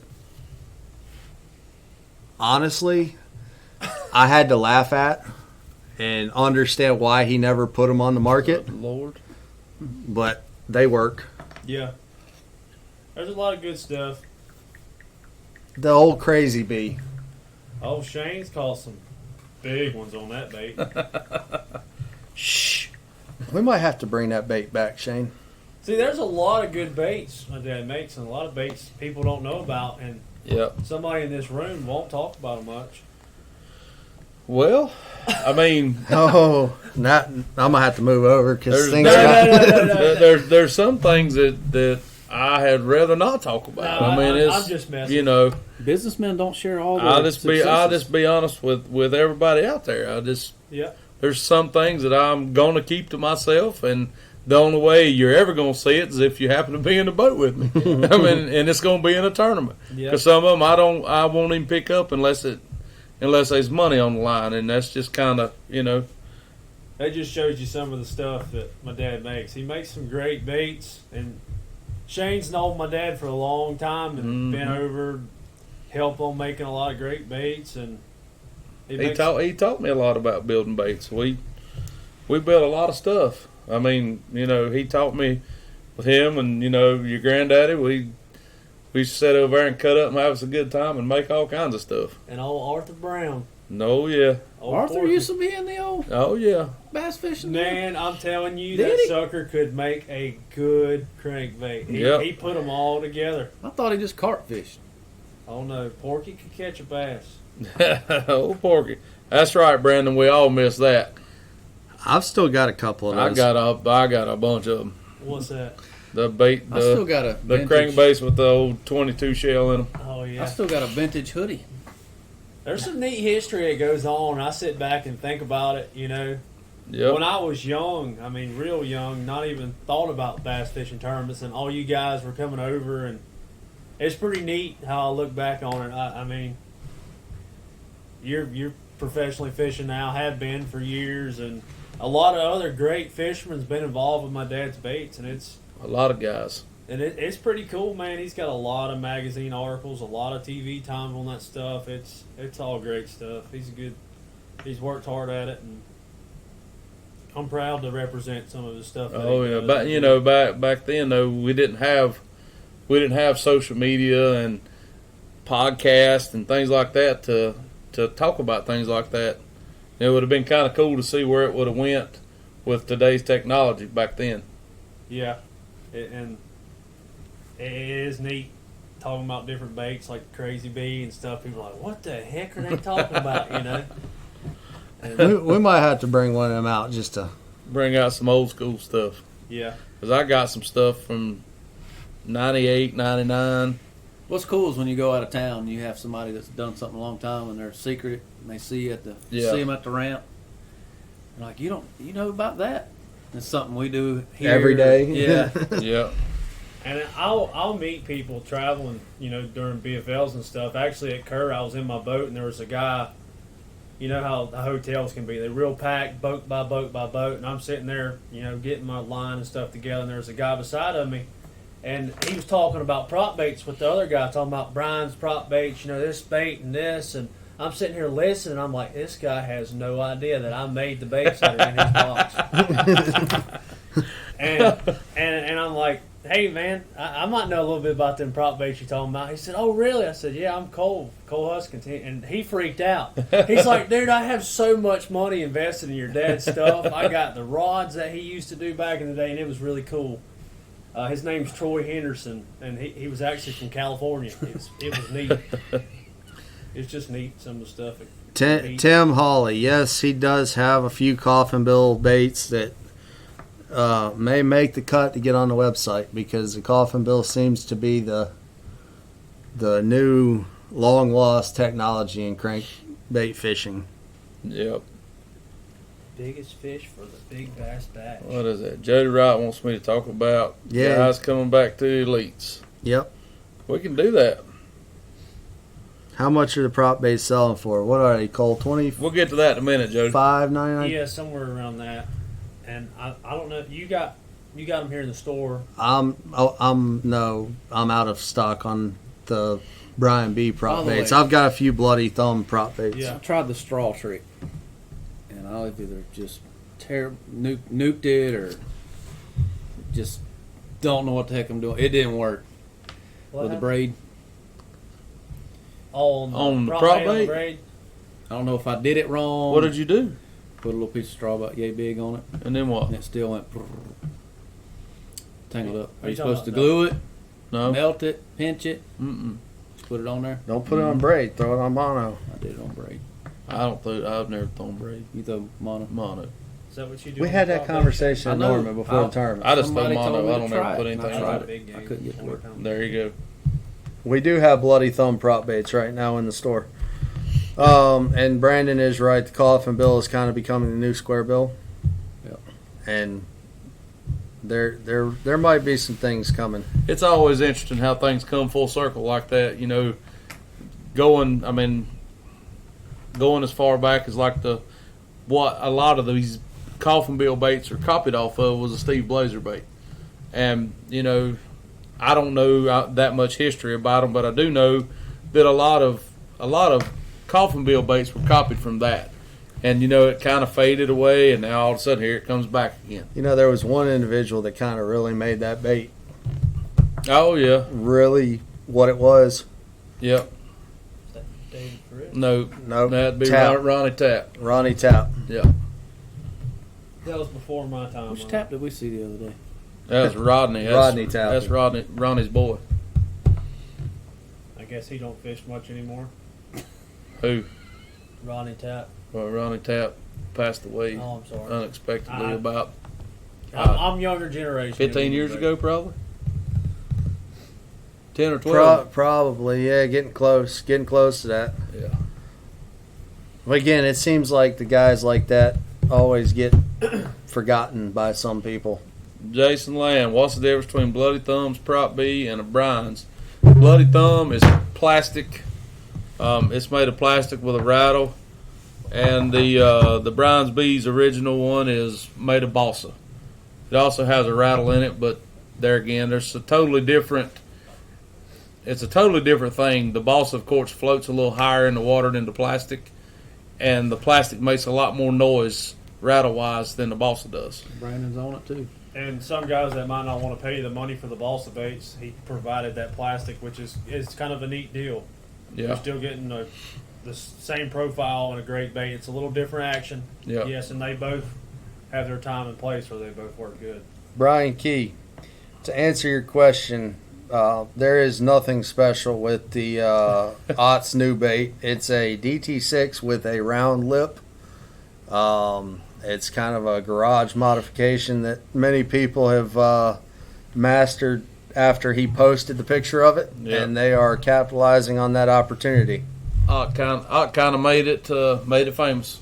Speaker 1: honestly, I had to laugh at and understand why he never put them on the market.
Speaker 4: Good Lord.
Speaker 1: But they work.
Speaker 2: Yeah. There's a lot of good stuff.
Speaker 1: The old crazy bee.
Speaker 2: Oh, Shane's caught some big ones on that bait.
Speaker 1: Shh. We might have to bring that bait back, Shane.
Speaker 2: See, there's a lot of good baits my dad makes, and a lot of baits people don't know about, and
Speaker 4: Yep.
Speaker 2: somebody in this room won't talk about them much.
Speaker 4: Well, I mean,
Speaker 1: Oh, I'm gonna have to move over because
Speaker 4: There's-
Speaker 1: things.
Speaker 4: No,
Speaker 1: got-
Speaker 2: no.
Speaker 4: there's some things that I had rather not talk about.
Speaker 2: No,
Speaker 4: I mean, it's
Speaker 2: I'm just messing.
Speaker 4: you know.
Speaker 3: Businessmen don't share all their
Speaker 4: I'll just
Speaker 3: successes.
Speaker 4: be honest with everybody out there.
Speaker 2: Yeah.
Speaker 4: There's some things that I'm gonna keep to myself, and the only way you're ever gonna see it is if you happen to be in the boat with me. I mean, and it's gonna be in a tournament.
Speaker 2: Yeah.
Speaker 4: Because some of them I won't even pick up unless there's money on the line, and that's just kind of
Speaker 2: That just shows you some of the stuff that my dad makes. He makes some great baits, and Shane's known my dad for a long time and been over, helped on making a lot of great baits, and
Speaker 4: he taught me a lot about building baits. We built a lot of stuff. I mean, he taught me with him and your granddaddy. We used to sit over there and cut up and have us a good time and make all kinds of stuff.
Speaker 2: And old Arthur Brown.
Speaker 4: No, yeah.
Speaker 3: Arthur used to be in the old
Speaker 4: yeah.
Speaker 3: bass fishing.
Speaker 2: Man, I'm telling you,
Speaker 3: Did
Speaker 2: that
Speaker 3: he?
Speaker 2: sucker could make a good crankbait.
Speaker 4: Yep.
Speaker 2: He put them all together.
Speaker 3: I thought he just carp fished.
Speaker 2: Oh no, Porky could catch a bass.
Speaker 4: Oh, Porky. That's right, Brandon. We all miss that.
Speaker 1: I've still got a couple of
Speaker 4: I
Speaker 1: those.
Speaker 4: got a bunch of them.
Speaker 2: What's that?
Speaker 4: The bait,
Speaker 3: I still
Speaker 4: the
Speaker 3: got a
Speaker 4: the
Speaker 3: vintage-
Speaker 4: crankbaits with the old 22 shell in them.
Speaker 2: Oh
Speaker 3: I
Speaker 2: yeah.
Speaker 3: still got a vintage hoodie.
Speaker 2: There's some neat history that goes on. I sit back and think about it.
Speaker 4: Yep.
Speaker 2: When I was young, I mean, real young, not even thought about bass fishing tournaments, and all you guys were coming over, and it's pretty neat how I look back on it. I mean, you're professionally fishing now, have been for years, and a lot of other great fishermen's been involved with my dad's baits, and it's
Speaker 4: A lot of guys.
Speaker 2: pretty cool, man. He's got a lot of magazine articles, a lot of TV time on that stuff. It's all great stuff. He's worked hard at it, and I'm proud to represent some of his stuff. that
Speaker 4: Oh
Speaker 2: he
Speaker 4: yeah,
Speaker 2: does.
Speaker 4: but back then though we didn't have social media and podcasts and things like that to talk about things like that. It would have been kind of cool to see where it would have went with today's technology back then.
Speaker 2: Yeah, and it is neat talking about different baits like Crazy Bee and stuff. People are like, what the heck are they talking about? And,
Speaker 1: we might have to bring one of them out just to.
Speaker 4: Bring out some old school stuff.
Speaker 2: yeah.
Speaker 4: Because I got some stuff from 98, 99.
Speaker 3: What's cool is when you go out of town, and you have somebody that's done something a long time, and they're secret, and they see you see them at the ramp. They're like, you know about that? It's something we do here
Speaker 1: Every day.
Speaker 3: Yeah.
Speaker 4: Yeah.
Speaker 2: And I'll meet people traveling, during BFLs and stuff. Actually, at Kerr, I was in my boat, and there was a guy. You know how the hotels can be. They're real packed, boat by boat by boat. And I'm sitting there, getting my line and stuff together. And there was a guy beside of me. And he was talking about prop baits with the other guy, talking about Brian's prop baits, this bait and this. And I'm sitting here listening. I'm like, this guy has no idea that I made the baits that are in his box. and I'm like, hey, man, I might know a little bit about them prop baits you're talking about. He said, oh, really? I said, yeah, I'm Cole Huskins. And he freaked out. He's like, dude, I have so much money invested in your dad's stuff. I got the rods that he used to do back in the day, and it was really cool. His name's Troy Henderson, and he was actually from California. It was neat. It's just neat, some of the stuff.
Speaker 1: Tim Hawley, yes, he does have a few coffin bill baits that may make the cut to get on the website because the coffin bill seems to be the new long lost technology in crankbait fishing.
Speaker 4: Yep.
Speaker 2: Biggest fish for the big bass batch.
Speaker 4: What is that? Jody Wright wants me to talk about
Speaker 1: Yeah.
Speaker 4: guys coming back to elites.
Speaker 1: Yep.
Speaker 4: We can do that.
Speaker 1: How much are the prop baits selling for? What are they, Cole?
Speaker 4: We'll get to that in a minute, Jody.
Speaker 1: $25.99.
Speaker 2: Yeah, somewhere around that. And I don't know. You got them here in the store.
Speaker 1: I'm out of stock on the Brian B prop
Speaker 3: By the
Speaker 1: baits.
Speaker 3: way-
Speaker 1: I've got a few bloody thumb prop baits.
Speaker 2: Yeah.
Speaker 3: I tried the straw trick, and I've either just nuked it or just don't know what the heck I'm doing. It didn't work with the braid.
Speaker 4: On the prop
Speaker 2: on
Speaker 4: bait?
Speaker 2: the braid.
Speaker 3: I don't know if I did it wrong.
Speaker 4: What did you do?
Speaker 3: Put a little piece of straw about yay big on it,
Speaker 4: And then what?
Speaker 3: and it still went tangled up. Are
Speaker 2: you
Speaker 3: you
Speaker 2: talking
Speaker 3: supposed to
Speaker 2: about
Speaker 3: glue it,
Speaker 4: No.
Speaker 3: melt it, pinch it,
Speaker 4: Mm-mm.
Speaker 3: just put it on there?
Speaker 1: Don't put it on braid. Throw it on mono.
Speaker 3: I did it on braid.
Speaker 4: I've never thrown braid.
Speaker 3: You throw mono.
Speaker 4: Mono.
Speaker 2: Is that what you do?
Speaker 1: We
Speaker 2: on
Speaker 1: had
Speaker 2: the
Speaker 1: that
Speaker 2: top bait?
Speaker 1: conversation
Speaker 3: I
Speaker 1: in
Speaker 3: know.
Speaker 1: Norman before the tournament.
Speaker 4: I just throw
Speaker 3: Somebody
Speaker 4: mono.
Speaker 3: told me
Speaker 4: I
Speaker 3: to
Speaker 4: don't
Speaker 3: try
Speaker 4: ever
Speaker 3: it.
Speaker 4: put
Speaker 3: I
Speaker 4: anything
Speaker 3: tried
Speaker 4: on
Speaker 3: it.
Speaker 4: it.
Speaker 2: Big game.
Speaker 3: I couldn't get to it.
Speaker 4: There you go.
Speaker 1: We do have bloody thumb prop baits right now in the store. And Brandon is right. The coffin bill is kind of becoming the new square bill.
Speaker 3: Yep.
Speaker 1: And there might be some things coming.
Speaker 4: It's always interesting how things come full circle like that. You know, going as far back as like what a lot of these coffin bill baits are copied off of was a Steve Blazer bait. And, you know, I don't know that much history about them, but I do know that a lot of coffin bill baits were copied from that. And, you know, it kind of faded away, and now all of a sudden here it comes back again.
Speaker 1: You know, there was one individual that kind of really made that bait
Speaker 4: Oh, yeah.
Speaker 1: really what it was.
Speaker 4: Yep.
Speaker 2: Is that David Fritz?
Speaker 4: No.
Speaker 1: Nope.
Speaker 4: That'd be
Speaker 1: Tap.
Speaker 4: Ronnie Tap.
Speaker 1: Ronnie Tap.
Speaker 4: Yeah.
Speaker 2: That was before my time.
Speaker 3: Which
Speaker 2: on
Speaker 3: tap did we see the other day?
Speaker 4: That was Rodney.
Speaker 1: Rodney Tap.
Speaker 4: That's Ronnie's boy.
Speaker 2: I guess he don't fish much anymore.
Speaker 4: Who?
Speaker 2: Ronnie Tap.
Speaker 4: Well, Ronnie Tap passed away
Speaker 2: Oh, I'm sorry.
Speaker 4: unexpectedly
Speaker 2: I-
Speaker 4: about
Speaker 2: I'm younger generation.
Speaker 4: 15 years ago, probably. 10 or 12.
Speaker 1: Probably, yeah, getting close to that.
Speaker 4: Yeah.
Speaker 1: But again, it seems like the guys like that always get forgotten by some people.
Speaker 4: Jason Lamb, what's the difference between Bloody Thumb's Prop B and a Brian's? Bloody Thumb is plastic. It's made of plastic with a rattle. And the Brian's B's original one is made of balsa. It also has a rattle in it, but there again, it's a totally different thing. The balsa, of course, floats a little higher in the water than the plastic, and the plastic makes a lot more noise rattle-wise than the balsa does.
Speaker 3: Brandon's on it too.
Speaker 2: And some guys that might not want to pay the money for the balsa baits, he provided that plastic, which is kind of a neat deal. You're
Speaker 4: Yeah,
Speaker 2: still getting the same profile and a great bait. It's a little different action.
Speaker 4: yeah.
Speaker 2: Yes, and they both have their time and place where they both work good.
Speaker 1: Brian Key, to answer your question, there is nothing special with the Ott's new bait. It's a DT6 with a round lip. It's kind of a garage modification that many people have mastered after he posted the picture of it,
Speaker 4: Yeah.
Speaker 1: and they are capitalizing on that opportunity.
Speaker 4: Ott kind of made it famous.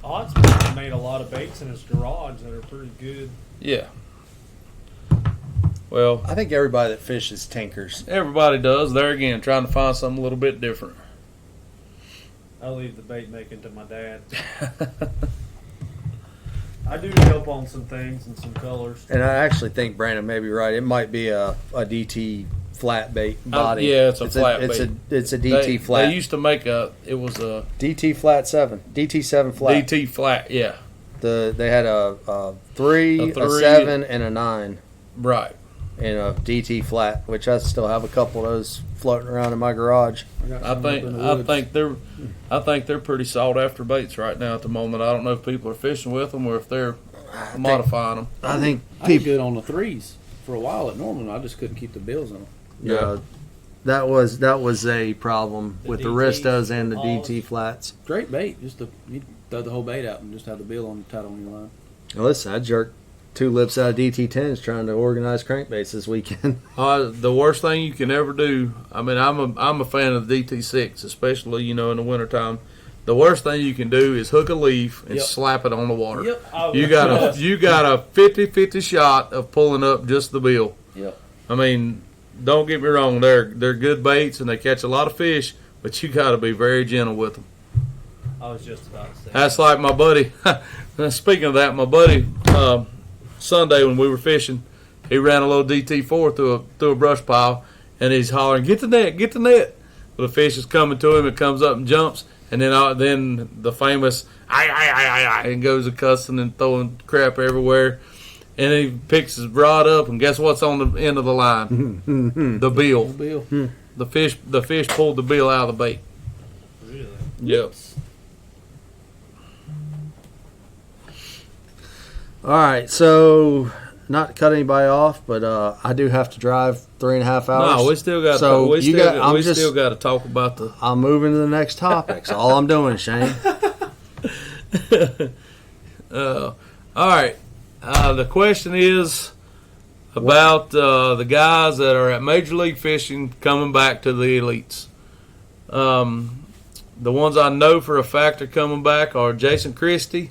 Speaker 2: Ott's made a lot of baits in his garage that are pretty good.
Speaker 4: Yeah. Well,
Speaker 1: I think everybody that fishes tinkers.
Speaker 4: everybody does. There again, trying to find something a little bit different.
Speaker 2: I leave the bait making to my dad. I do help on some things and some colors.
Speaker 1: And I actually think Brandon may be right. It might be a DT flat bait body.
Speaker 4: Yeah, it's a flat
Speaker 1: it's
Speaker 4: bait.
Speaker 1: It's a DT flat.
Speaker 4: They used to make it was a
Speaker 1: DT flat 7. DT 7 flat.
Speaker 4: DT flat, yeah.
Speaker 1: They had a 3,
Speaker 4: A
Speaker 1: a
Speaker 4: 3,
Speaker 1: 7, and a 9
Speaker 4: Right.
Speaker 1: in a DT flat, which I still have a couple of those floating around in my garage.
Speaker 4: I think they're pretty sought after baits right now at the moment. I don't know if people are fishing with them or if they're modifying them.
Speaker 1: I think
Speaker 3: I was good on the threes for a while at Norman. I just couldn't keep the bills on them.
Speaker 1: yeah, that was a problem with the
Speaker 2: DT
Speaker 1: Ristos and the
Speaker 2: balls.
Speaker 1: DT flats.
Speaker 3: Great bait. You throw the whole bait out and just have the bill on tight on your line.
Speaker 1: Now listen, I jerked 2 lips out of DT 10s trying to organize crankbaits this weekend.
Speaker 4: The worst thing you can ever do. I mean, I'm a fan of the DT6, especially in the wintertime. The worst thing you can do is hook a leaf and
Speaker 3: Yep.
Speaker 4: slap it on the water.
Speaker 3: Yep.
Speaker 4: You got a 50-50 shot of pulling up just the bill.
Speaker 3: Yep.
Speaker 4: I mean, don't get me wrong, they're good baits and they catch a lot of fish, but you got to be very gentle with them.
Speaker 2: I was just about to say.
Speaker 4: That's like my buddy. Speaking of that, my buddy Sunday when we were fishing, he ran a little DT4 through a brush pile, and he's hollering, "Get the net! Get the net!" Well, the fish is coming to him. It comes up and jumps, and then the famous "ay," and goes a cussing and throwing crap everywhere. And he picks his rod up, and guess what's on the end of the line? The bill.
Speaker 3: Bill.
Speaker 4: The fish pulled the bill out of the bait.
Speaker 2: Really?
Speaker 4: Yep.
Speaker 1: All right, so not to cut anybody off, but I do have to drive 3.5 hours.
Speaker 4: No, we still got.
Speaker 1: So
Speaker 4: we
Speaker 1: you
Speaker 4: still
Speaker 1: got-
Speaker 4: got.
Speaker 1: I'm
Speaker 4: We
Speaker 1: just-
Speaker 4: still got to talk about the.
Speaker 1: I'm moving to the next topic. That's all I'm doing, Shane.
Speaker 4: All right. The question is about the guys that are at Major League Fishing coming back to the elites. The ones I know for a fact are coming back are Jason Christie,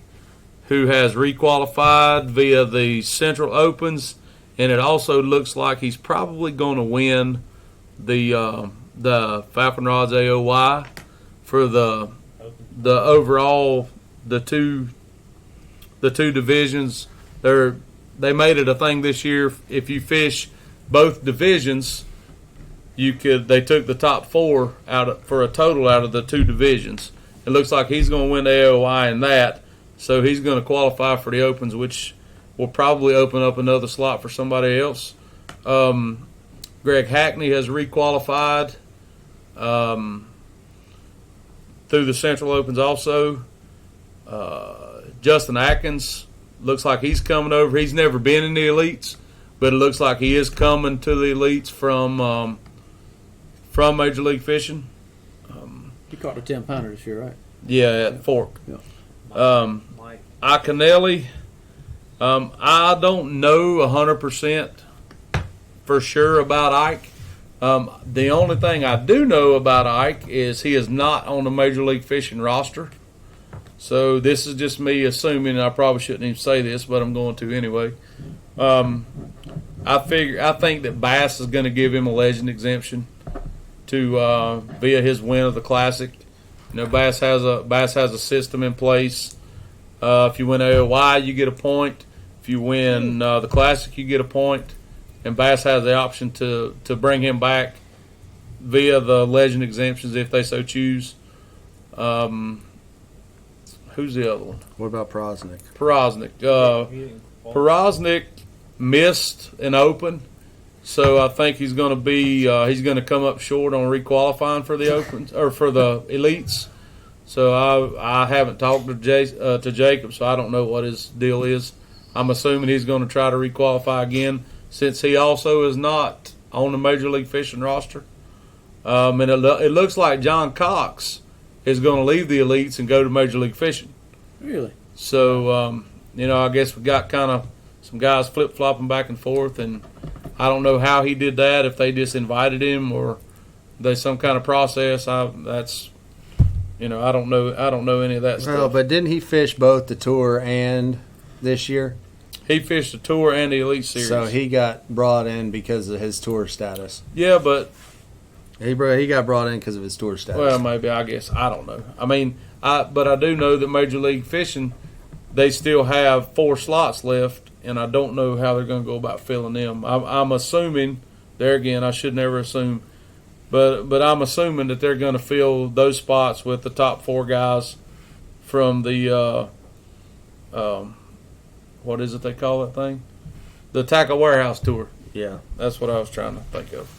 Speaker 4: who has requalified via the Central Opens, and it also looks like he's probably going to win the Falcon Rods AOY for the overall the two divisions. They made it a thing this year. If you fish both divisions, they took the top four for a total out of the two divisions. It looks like he's going to win the AOY in that, so he's going to qualify for the Opens, which will probably open up another slot for somebody else. Greg Hackney has requalified through the Central Opens also. Justin Atkins looks like he's coming over. He's never been in the elites, but it looks like he is coming to the elites from Major League Fishing.
Speaker 3: He caught a 10-pounder this year, right?
Speaker 4: Yeah, at Fork.
Speaker 3: Yeah.
Speaker 2: Mike.
Speaker 4: Iaconelli, I don't know 100% for sure about Ike. The only thing I do know about Ike is he is not on the Major League Fishing roster. So this is just me assuming. I probably shouldn't even say this, but I'm going to anyway. I think that Bass is going to give him a legend exemption to via his win of the Classic. You know, Bass has a system in place. If you win AOY, you get a point. If you win the Classic, you get a point. And Bass has the option to bring him back via the legend exemptions if they so choose. Who's the other one?
Speaker 1: What about Prosnick?
Speaker 4: Prosnick missed an Open, so I think he's going to come up short on requalifying for the Opens or for the elites. So I haven't talked to Jacob, so I don't know what his deal is. I'm assuming he's going to try to requalify again, since he also is not on the Major League Fishing roster. And it looks like John Cox is going to leave the elites and go to Major League Fishing.
Speaker 3: Really?
Speaker 4: So, I guess we got kind of some guys flip-flopping back and forth, and I don't know how he did that, if they just invited him or there's some kind of process. I don't know any of that stuff.
Speaker 1: Well, but didn't he fish both the Tour and this year?
Speaker 4: He fished the Tour and the Elite Series.
Speaker 1: So he got brought in because of his Tour status.
Speaker 4: Yeah, but
Speaker 1: he got brought in because of his Tour status.
Speaker 4: Well, maybe, I guess. I don't know. I mean, but I do know that Major League Fishing, they still have 4 slots left, and I don't know how they're going to go about filling them. I'm assuming, there again, I should never assume, but I'm assuming that they're going to fill those spots with the top 4 guys from the, what is it they call that thing? The Tackle Warehouse Tour.
Speaker 1: Yeah.
Speaker 4: That's what I was trying to think of.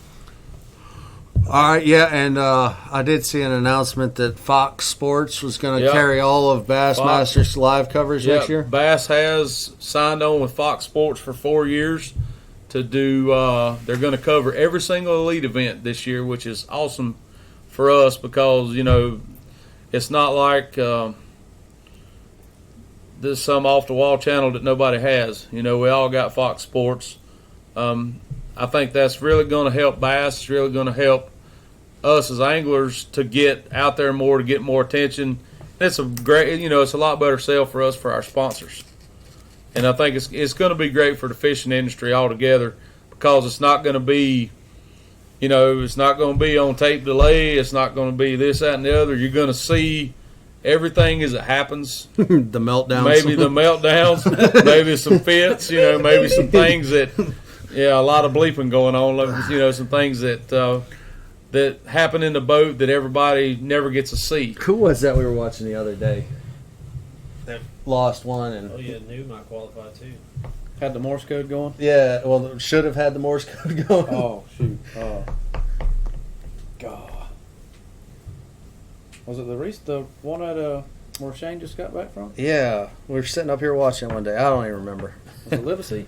Speaker 1: All right, yeah, and I did see an announcement that Fox Sports was going to carry all of Bassmaster's live coverage next year.
Speaker 4: Bass has signed on with Fox Sports for 4 years to do. They're going to cover every single elite event this year, which is awesome for us because it's not like there's some off the wall channel that nobody has. We all got Fox Sports. I think that's really going to help Bass. It's really going to help us as anglers to get out there more, to get more attention. It's a great, it's a lot better sell for us, for our sponsors. And I think it's going to be great for the fishing industry altogether because it's not going to be, it's not going to be on tape delay. It's not going to be this, that, and the other. You're going to see everything as it happens.
Speaker 1: The meltdowns.
Speaker 4: Maybe the meltdowns. Maybe some fits. Maybe some things that. Yeah, a lot of bleeping going on. Some things that happen in the boat that everybody never gets to see.
Speaker 1: Who was that we were watching the other day? That lost one and.
Speaker 2: Oh yeah, New might qualify too.
Speaker 3: Had the Morse code going?
Speaker 1: Yeah, well, should have had the Morse code going.
Speaker 3: Oh shoot! Oh, God. Was it the one at where Shane just got back from?
Speaker 1: Yeah, we were sitting up here watching it one day. I don't even remember.
Speaker 3: Was it Livesey?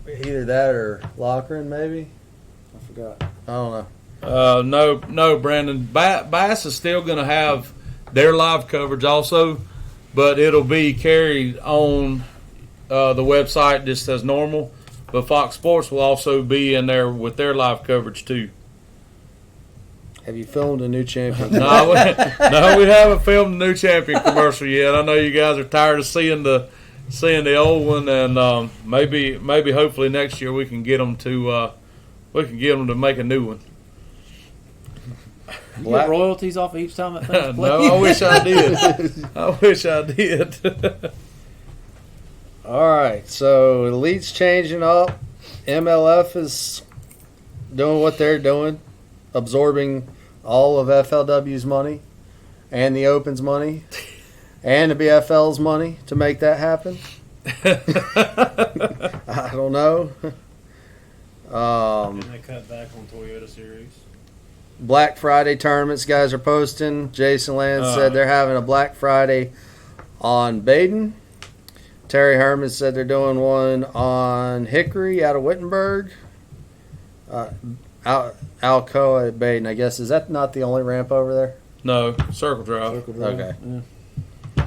Speaker 1: Either that or Lochran, maybe.
Speaker 3: I forgot.
Speaker 1: I don't know.
Speaker 4: No, Brandon. Bass is still going to have their live coverage also, but it'll be carried on the website just as normal. But Fox Sports will also be in there with their live coverage too.
Speaker 1: Have you filmed a new champion?
Speaker 4: No, we haven't filmed a new champion commercial yet. I know you guys are tired of seeing the old one, and maybe hopefully next year we can get them to make a new one.
Speaker 3: You get royalties off each time that thing's played?
Speaker 4: No, I wish I did. I wish I did.
Speaker 1: All right, so the league's changing up. MLF is doing what they're doing, absorbing all of FLW's money and the Open's money and the BFL's money to make that happen. I don't know.
Speaker 2: And they cut back on Toyota Series.
Speaker 1: Black Friday tournaments, guys are posting. Jason Land said they're having a Black Friday on Baden. Terry Herman said they're doing one on Hickory out of Wittenberg. Alcoa at Baden, I guess. Is that not the only ramp over there?
Speaker 4: No, Circle Drive.
Speaker 1: Okay.
Speaker 3: Yeah.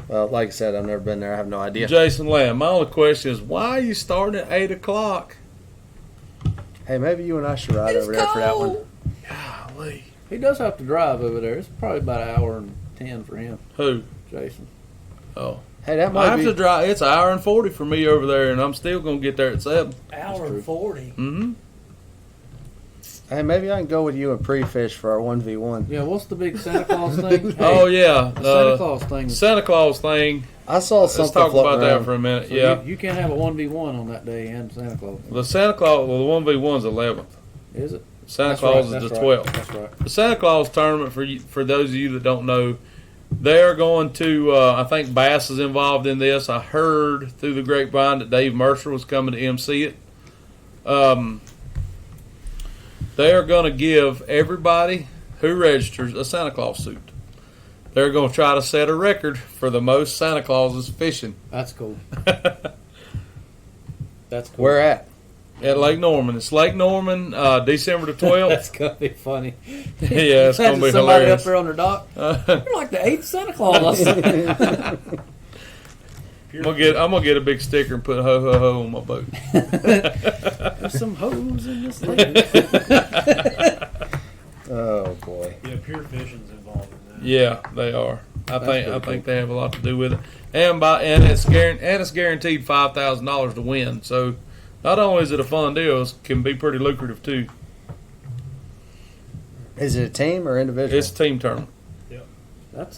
Speaker 1: Well, like I said, I've never been there. I have no idea.
Speaker 4: Jason Lamb, my only question is, why are you starting at 8 o'clock?
Speaker 1: Hey, maybe you and I should ride over there for that one.
Speaker 4: Golly.
Speaker 3: He does have to drive over there. It's probably about an hour and 10 for him,
Speaker 4: Who?
Speaker 3: Jason.
Speaker 4: Oh.
Speaker 1: Hey, that
Speaker 4: I
Speaker 1: might
Speaker 4: have
Speaker 1: be.
Speaker 4: to drive. It's an hour and 40 for me over there, and I'm still going to get there at 7.
Speaker 2: Hour and 40.
Speaker 4: Mm-hmm.
Speaker 1: Hey, maybe I can go with you and pre-fish for our 1v1.
Speaker 3: Yeah, what's the big Santa Claus thing?
Speaker 4: Oh, yeah.
Speaker 3: The Santa Claus thing.
Speaker 4: Santa Claus thing.
Speaker 1: I saw
Speaker 4: Let's
Speaker 1: something
Speaker 4: talk
Speaker 1: floating
Speaker 4: about that
Speaker 1: around.
Speaker 4: for a minute.
Speaker 3: So
Speaker 4: Yeah.
Speaker 3: You can't have a 1v1 on that day and Santa Claus.
Speaker 4: The Santa Claus, well, the 1v1's 11th.
Speaker 3: Is it?
Speaker 4: Santa
Speaker 3: That's
Speaker 4: Claus
Speaker 3: right,
Speaker 4: is the
Speaker 3: that's
Speaker 4: 12th.
Speaker 3: right, That's right.
Speaker 4: The Santa Claus tournament, for those of you that don't know, they're going to, I think Bass is involved in this. I heard through the grapevine that Dave Mercer was coming to MC it. They are going to give everybody who registers a Santa Claus suit. They're going to try to set a record for the most Santa Clauses fishing.
Speaker 3: That's cool. That's cool.
Speaker 1: Where at?
Speaker 4: At Lake Norman. It's Lake Norman, December the 12th.
Speaker 3: That's gonna be funny.
Speaker 4: Yeah, it's going to be
Speaker 3: somebody
Speaker 4: hilarious.
Speaker 3: up there on their dock. You're like the 8th Santa Claus.
Speaker 4: I'm gonna get a big sticker and put ho ho ho on my boat.
Speaker 3: There's some hoes in this lake.
Speaker 1: Oh boy.
Speaker 2: Yeah, pure fishing's involved in that.
Speaker 4: Yeah, they are. I
Speaker 3: pretty
Speaker 4: think they have a lot to do with it, and it's guaranteed $5,000 to win. So not only is it a fun deal, it can be pretty lucrative too.
Speaker 1: Is it a team or individual?
Speaker 4: It's a team tournament.
Speaker 3: That's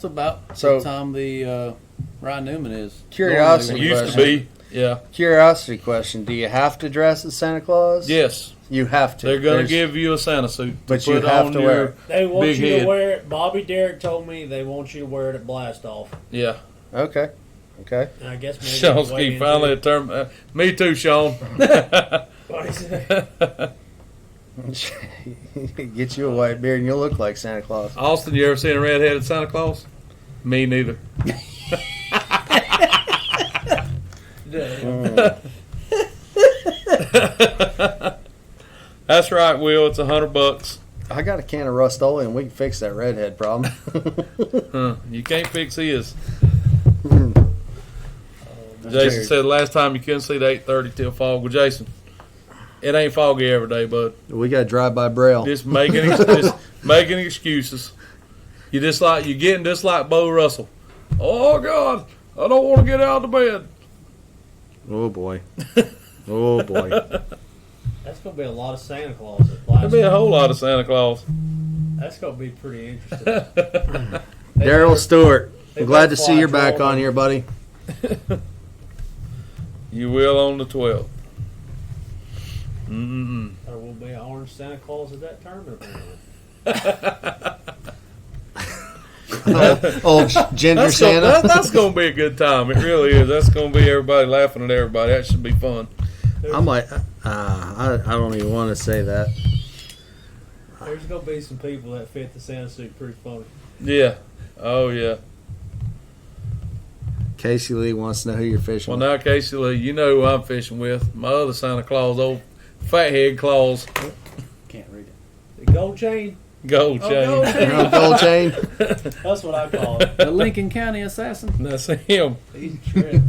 Speaker 3: about
Speaker 1: So-
Speaker 3: the time the Ryan Newman is.
Speaker 1: Curiosity
Speaker 3: normally
Speaker 4: Used to be, yeah.
Speaker 1: Curiosity question: do you have to dress as Santa Claus?
Speaker 4: Yes,
Speaker 1: You have to.
Speaker 4: they're gonna
Speaker 1: There's-
Speaker 4: give you a Santa suit,
Speaker 1: But you have to wear it.
Speaker 2: They want
Speaker 4: Big
Speaker 2: you
Speaker 4: head.
Speaker 2: to wear it. Bobby Derrick told me they want you to wear it at Blast Off.
Speaker 4: Yeah,
Speaker 1: Okay. Okay.
Speaker 2: And I guess maybe
Speaker 4: Sean's
Speaker 2: weigh in
Speaker 4: finally
Speaker 2: too.
Speaker 4: a term. Me too, Sean.
Speaker 2: What is it?
Speaker 1: Get you a white beard and you'll look like Santa Claus.
Speaker 4: Austin, you ever seen a red-headed Santa Claus? Me neither. That's right, Will. It's $100.
Speaker 1: I got a can of Rust-Oleum and we can fix that redhead problem.
Speaker 4: You can't fix his. Jason said last time you couldn't see the 8:30 till fog. Well, Jason, it ain't foggy every day, bud.
Speaker 1: We got to drive by Braille.
Speaker 4: Just making excuses. You getting just like Bo Russell. Oh God, I don't want to get out of bed.
Speaker 1: Oh boy. Oh boy.
Speaker 2: That's going to be a lot of Santa Claus at Blast
Speaker 4: There'll be a
Speaker 2: Off.
Speaker 4: whole lot of Santa Claus.
Speaker 2: That's going to be pretty interesting.
Speaker 1: Daryl Stewart,
Speaker 2: they
Speaker 1: I'm glad to
Speaker 2: better
Speaker 1: see you're
Speaker 2: fly
Speaker 1: back
Speaker 2: drone.
Speaker 1: on here, buddy.
Speaker 4: You will on the 12th. Mm-mm.
Speaker 2: There will be an orange Santa Claus at that tournament. apparently.
Speaker 1: Old Ginger Santa.
Speaker 4: That's going to be a good time. It really is. That's going to be everybody laughing at everybody. That should be fun.
Speaker 1: I'm like, I don't even want to say that.
Speaker 2: There's going to be some people that fit the Santa suit pretty funny.
Speaker 4: Yeah. Oh, yeah.
Speaker 1: Casey Lee wants to know who you're fishing
Speaker 4: Well,
Speaker 1: with.
Speaker 4: now, Casey Lee, you know who I'm fishing with. My other Santa Claus, old fathead Claus.
Speaker 3: Can't read it.
Speaker 2: The gold chain.
Speaker 4: Gold chain.
Speaker 1: Gold chain.
Speaker 2: That's what I call it.
Speaker 3: The Lincoln County assassin.
Speaker 4: That's him.
Speaker 2: He's a trip,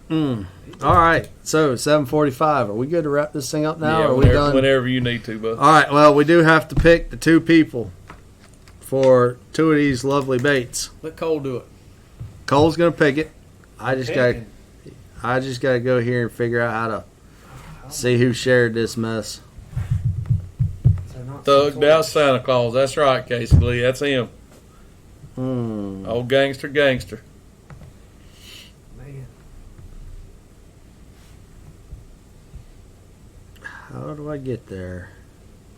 Speaker 2: man.
Speaker 1: All right. So 7:45. Are we good to wrap this thing up now?
Speaker 4: Yeah,
Speaker 1: or are we
Speaker 4: whenever,
Speaker 1: done?
Speaker 4: whenever you need to, bud.
Speaker 1: All right. Well, we do have to pick the two people for two of these lovely baits.
Speaker 3: Let Cole do it.
Speaker 1: Cole's gonna pick it. I just
Speaker 2: Picking.
Speaker 1: gotta go here and figure out how to see who shared this mess.
Speaker 2: So not
Speaker 4: Thugged out Santa Claus. That's right, Casey Lee. That's him. Old gangster.
Speaker 2: Man.
Speaker 1: How do I get there?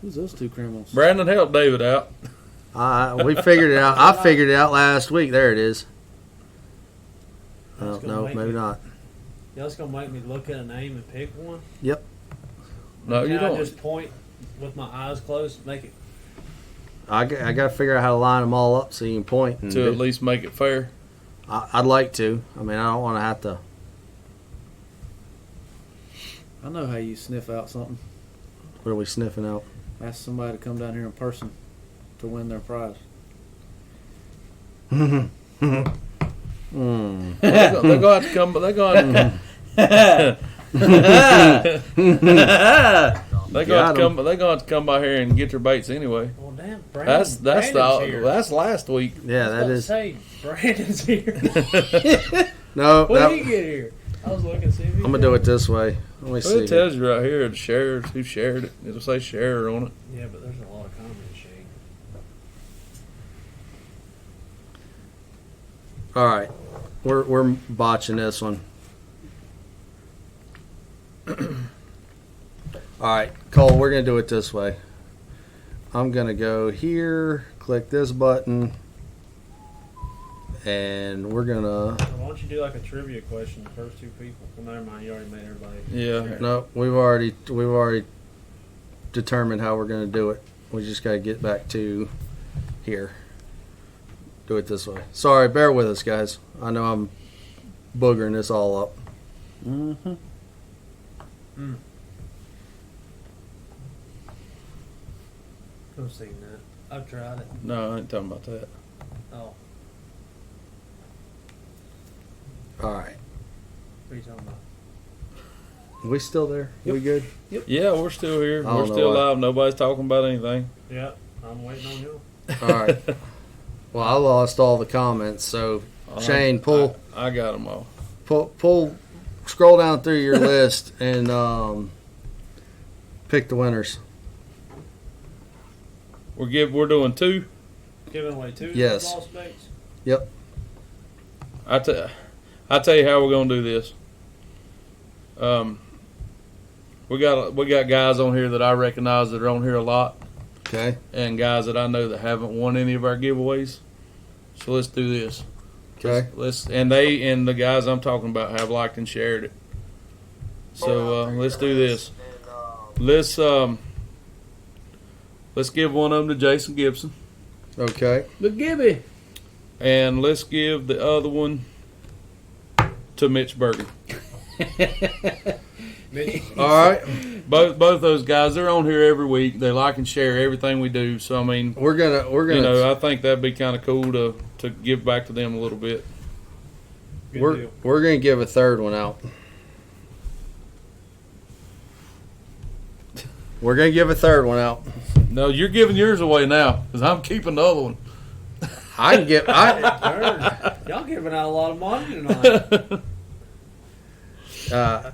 Speaker 3: Who's those two criminals?
Speaker 4: Brandon helped David out.
Speaker 1: We figured it out. I figured it out last week. There it is.
Speaker 2: That's
Speaker 1: Oh,
Speaker 2: gonna
Speaker 1: no,
Speaker 2: make
Speaker 1: maybe
Speaker 2: me-
Speaker 1: not.
Speaker 2: Y'all just gonna make me look at a name and pick one?
Speaker 4: No, you
Speaker 2: Can I
Speaker 4: don't.
Speaker 2: just point with my eyes closed, make it.
Speaker 1: I got to figure out how to line them all up so you can point. And
Speaker 4: To at least make it fair.
Speaker 1: I'd like to. I mean, I don't want to have to.
Speaker 3: I know how you sniff out something.
Speaker 1: What are we sniffing out?
Speaker 3: Ask somebody to come down here in person to win their prize.
Speaker 1: Mm.
Speaker 4: They're going to have to come. They're going to. They're
Speaker 1: Got 'em.
Speaker 4: going to have to come by here and get their baits anyway.
Speaker 2: Well, damn, Brandon.
Speaker 4: That's last week.
Speaker 1: Yeah, that is.
Speaker 2: Say Brandon's here.
Speaker 1: No,
Speaker 2: When
Speaker 1: that,
Speaker 2: did he get here? I was looking to see if he
Speaker 1: I'm gonna do it this way. Let me
Speaker 4: Well,
Speaker 1: see.
Speaker 4: it tells you right here the sharers who shared it. It'll say sharer on it.
Speaker 2: Yeah, but there's a lot of comments, Shane.
Speaker 1: All right, we're botching this one. All right, Cole, we're gonna do it this way. I'm gonna go here, click this button, and we're gonna.
Speaker 2: So why don't you do like a trivia question, the first two people? Well, never mind, you already made everybody.
Speaker 4: Yeah.
Speaker 1: No, we've already determined how we're gonna do it. We just gotta get back to here. Do it this way. Sorry, bear with us, guys. I know I'm boogering this all up.
Speaker 3: Mm-hmm.
Speaker 2: I've seen that. I've tried it.
Speaker 4: No, I ain't talking about that.
Speaker 2: Oh,
Speaker 1: All right,
Speaker 2: what are you talking about?
Speaker 1: we still there? We good?
Speaker 4: Yeah, we're still here.
Speaker 1: I don't
Speaker 4: We're
Speaker 1: know
Speaker 4: still
Speaker 1: why.
Speaker 4: live. Nobody's talking about anything.
Speaker 2: Yeah, I'm waiting on you.
Speaker 1: All right. Well, I lost all the comments, so Shane,
Speaker 4: I got them all.
Speaker 1: pull, scroll down through your list and pick the winners.
Speaker 4: We're doing two.
Speaker 2: Giving away two
Speaker 1: Yes.
Speaker 2: lost baits?
Speaker 4: I tell you how we're gonna do this. We got guys on here that I recognize that are on here a lot,
Speaker 1: Okay.
Speaker 4: and guys that I know that haven't won any of our giveaways. So let's do this.
Speaker 1: Okay.
Speaker 4: Let's and the guys I'm talking about have liked and shared it. So let's do this. Let's give one of them to Jason Gibson,
Speaker 1: Okay.
Speaker 3: The Gibby.
Speaker 4: and let's give the other one to Mitch Bergen.
Speaker 1: All right.
Speaker 4: Both those guys, they're on here every week. They like and share everything we do. So I mean,
Speaker 1: We're gonna.
Speaker 4: you know, I think that'd be kind of cool to give back to them a little bit.
Speaker 2: Good deal.
Speaker 1: We're gonna give a third one out. We're gonna give a third one out.
Speaker 4: No, you're giving yours away now because I'm keeping the other one.
Speaker 1: I can get.
Speaker 2: Y'all giving out a lot of money tonight.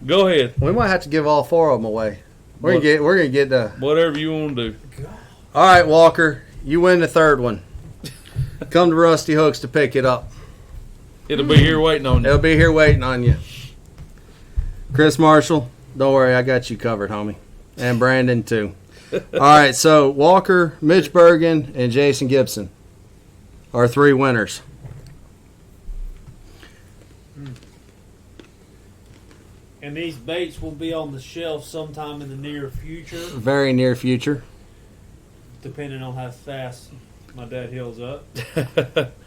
Speaker 4: Go ahead.
Speaker 1: We might have to give all four of them away. We're gonna get the.
Speaker 4: Whatever you want to do.
Speaker 1: All right, Walker, you win the third one. Come to Rusty Hooks to pick it up.
Speaker 4: It'll be here waiting on you.
Speaker 1: They'll be here waiting on you. Chris Marshall, don't worry, I got you covered, homie. And Brandon, too. All right, so Walker, Mitch Bergen, and Jason Gibson are three winners.
Speaker 2: And these baits will be on the shelf sometime in the near future,
Speaker 1: Very near future.
Speaker 2: depending on how fast my dad heals up.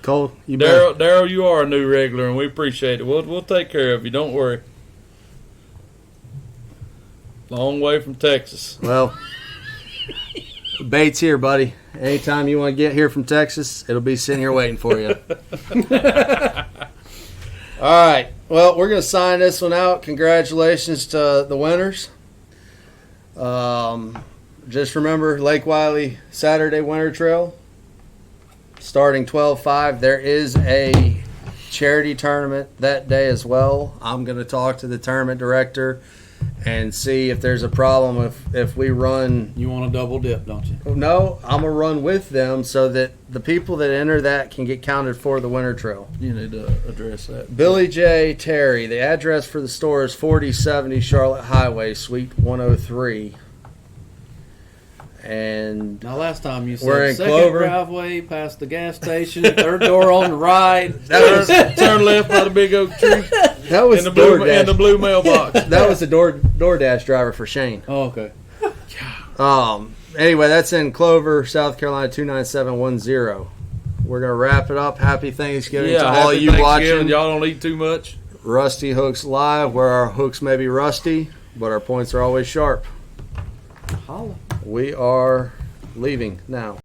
Speaker 1: Cole, you better.
Speaker 4: Daryl, you are a new regular, and we appreciate it. We'll take care of you. Don't worry. Long way from Texas.
Speaker 1: Well, Bait's here, buddy. Anytime you want to get here from Texas, it'll be sitting here waiting for you. All right. Well, we're going to sign this one out. Congratulations to the winners. Just remember, Lake Wiley Saturday Winter Trail, starting 12/5. There is a charity tournament that day as well. I'm going to talk to the tournament director and see if there's a problem if we run.
Speaker 3: You want to double dip, don't you?
Speaker 1: No, I'm going to run with them so that the people that enter that can get counted for the Winter Trail.
Speaker 4: You need to address that.
Speaker 1: Billy J. Terry. The address for the store is 4070 Charlotte Highway, Suite 103. And
Speaker 3: Now, last time you
Speaker 1: We're
Speaker 3: said
Speaker 1: in
Speaker 3: second
Speaker 1: Clover.
Speaker 3: driveway past the gas station, third door on the right.
Speaker 4: Turn left by the big oak tree
Speaker 1: that was
Speaker 4: and the blue
Speaker 1: DoorDash.
Speaker 4: mailbox.
Speaker 1: That was the DoorDash driver for Shane.
Speaker 3: Oh, okay.
Speaker 1: Anyway, that's in Clover, South Carolina 29710. We're gonna wrap it up. Happy Thanksgiving to all
Speaker 4: happy
Speaker 1: you
Speaker 4: Thanksgiving.
Speaker 1: watching.
Speaker 4: Y'all don't eat too much.
Speaker 1: Rusty Hooks Live, where our hooks may be rusty, but our points are always sharp.
Speaker 3: Holla.
Speaker 1: We are leaving now.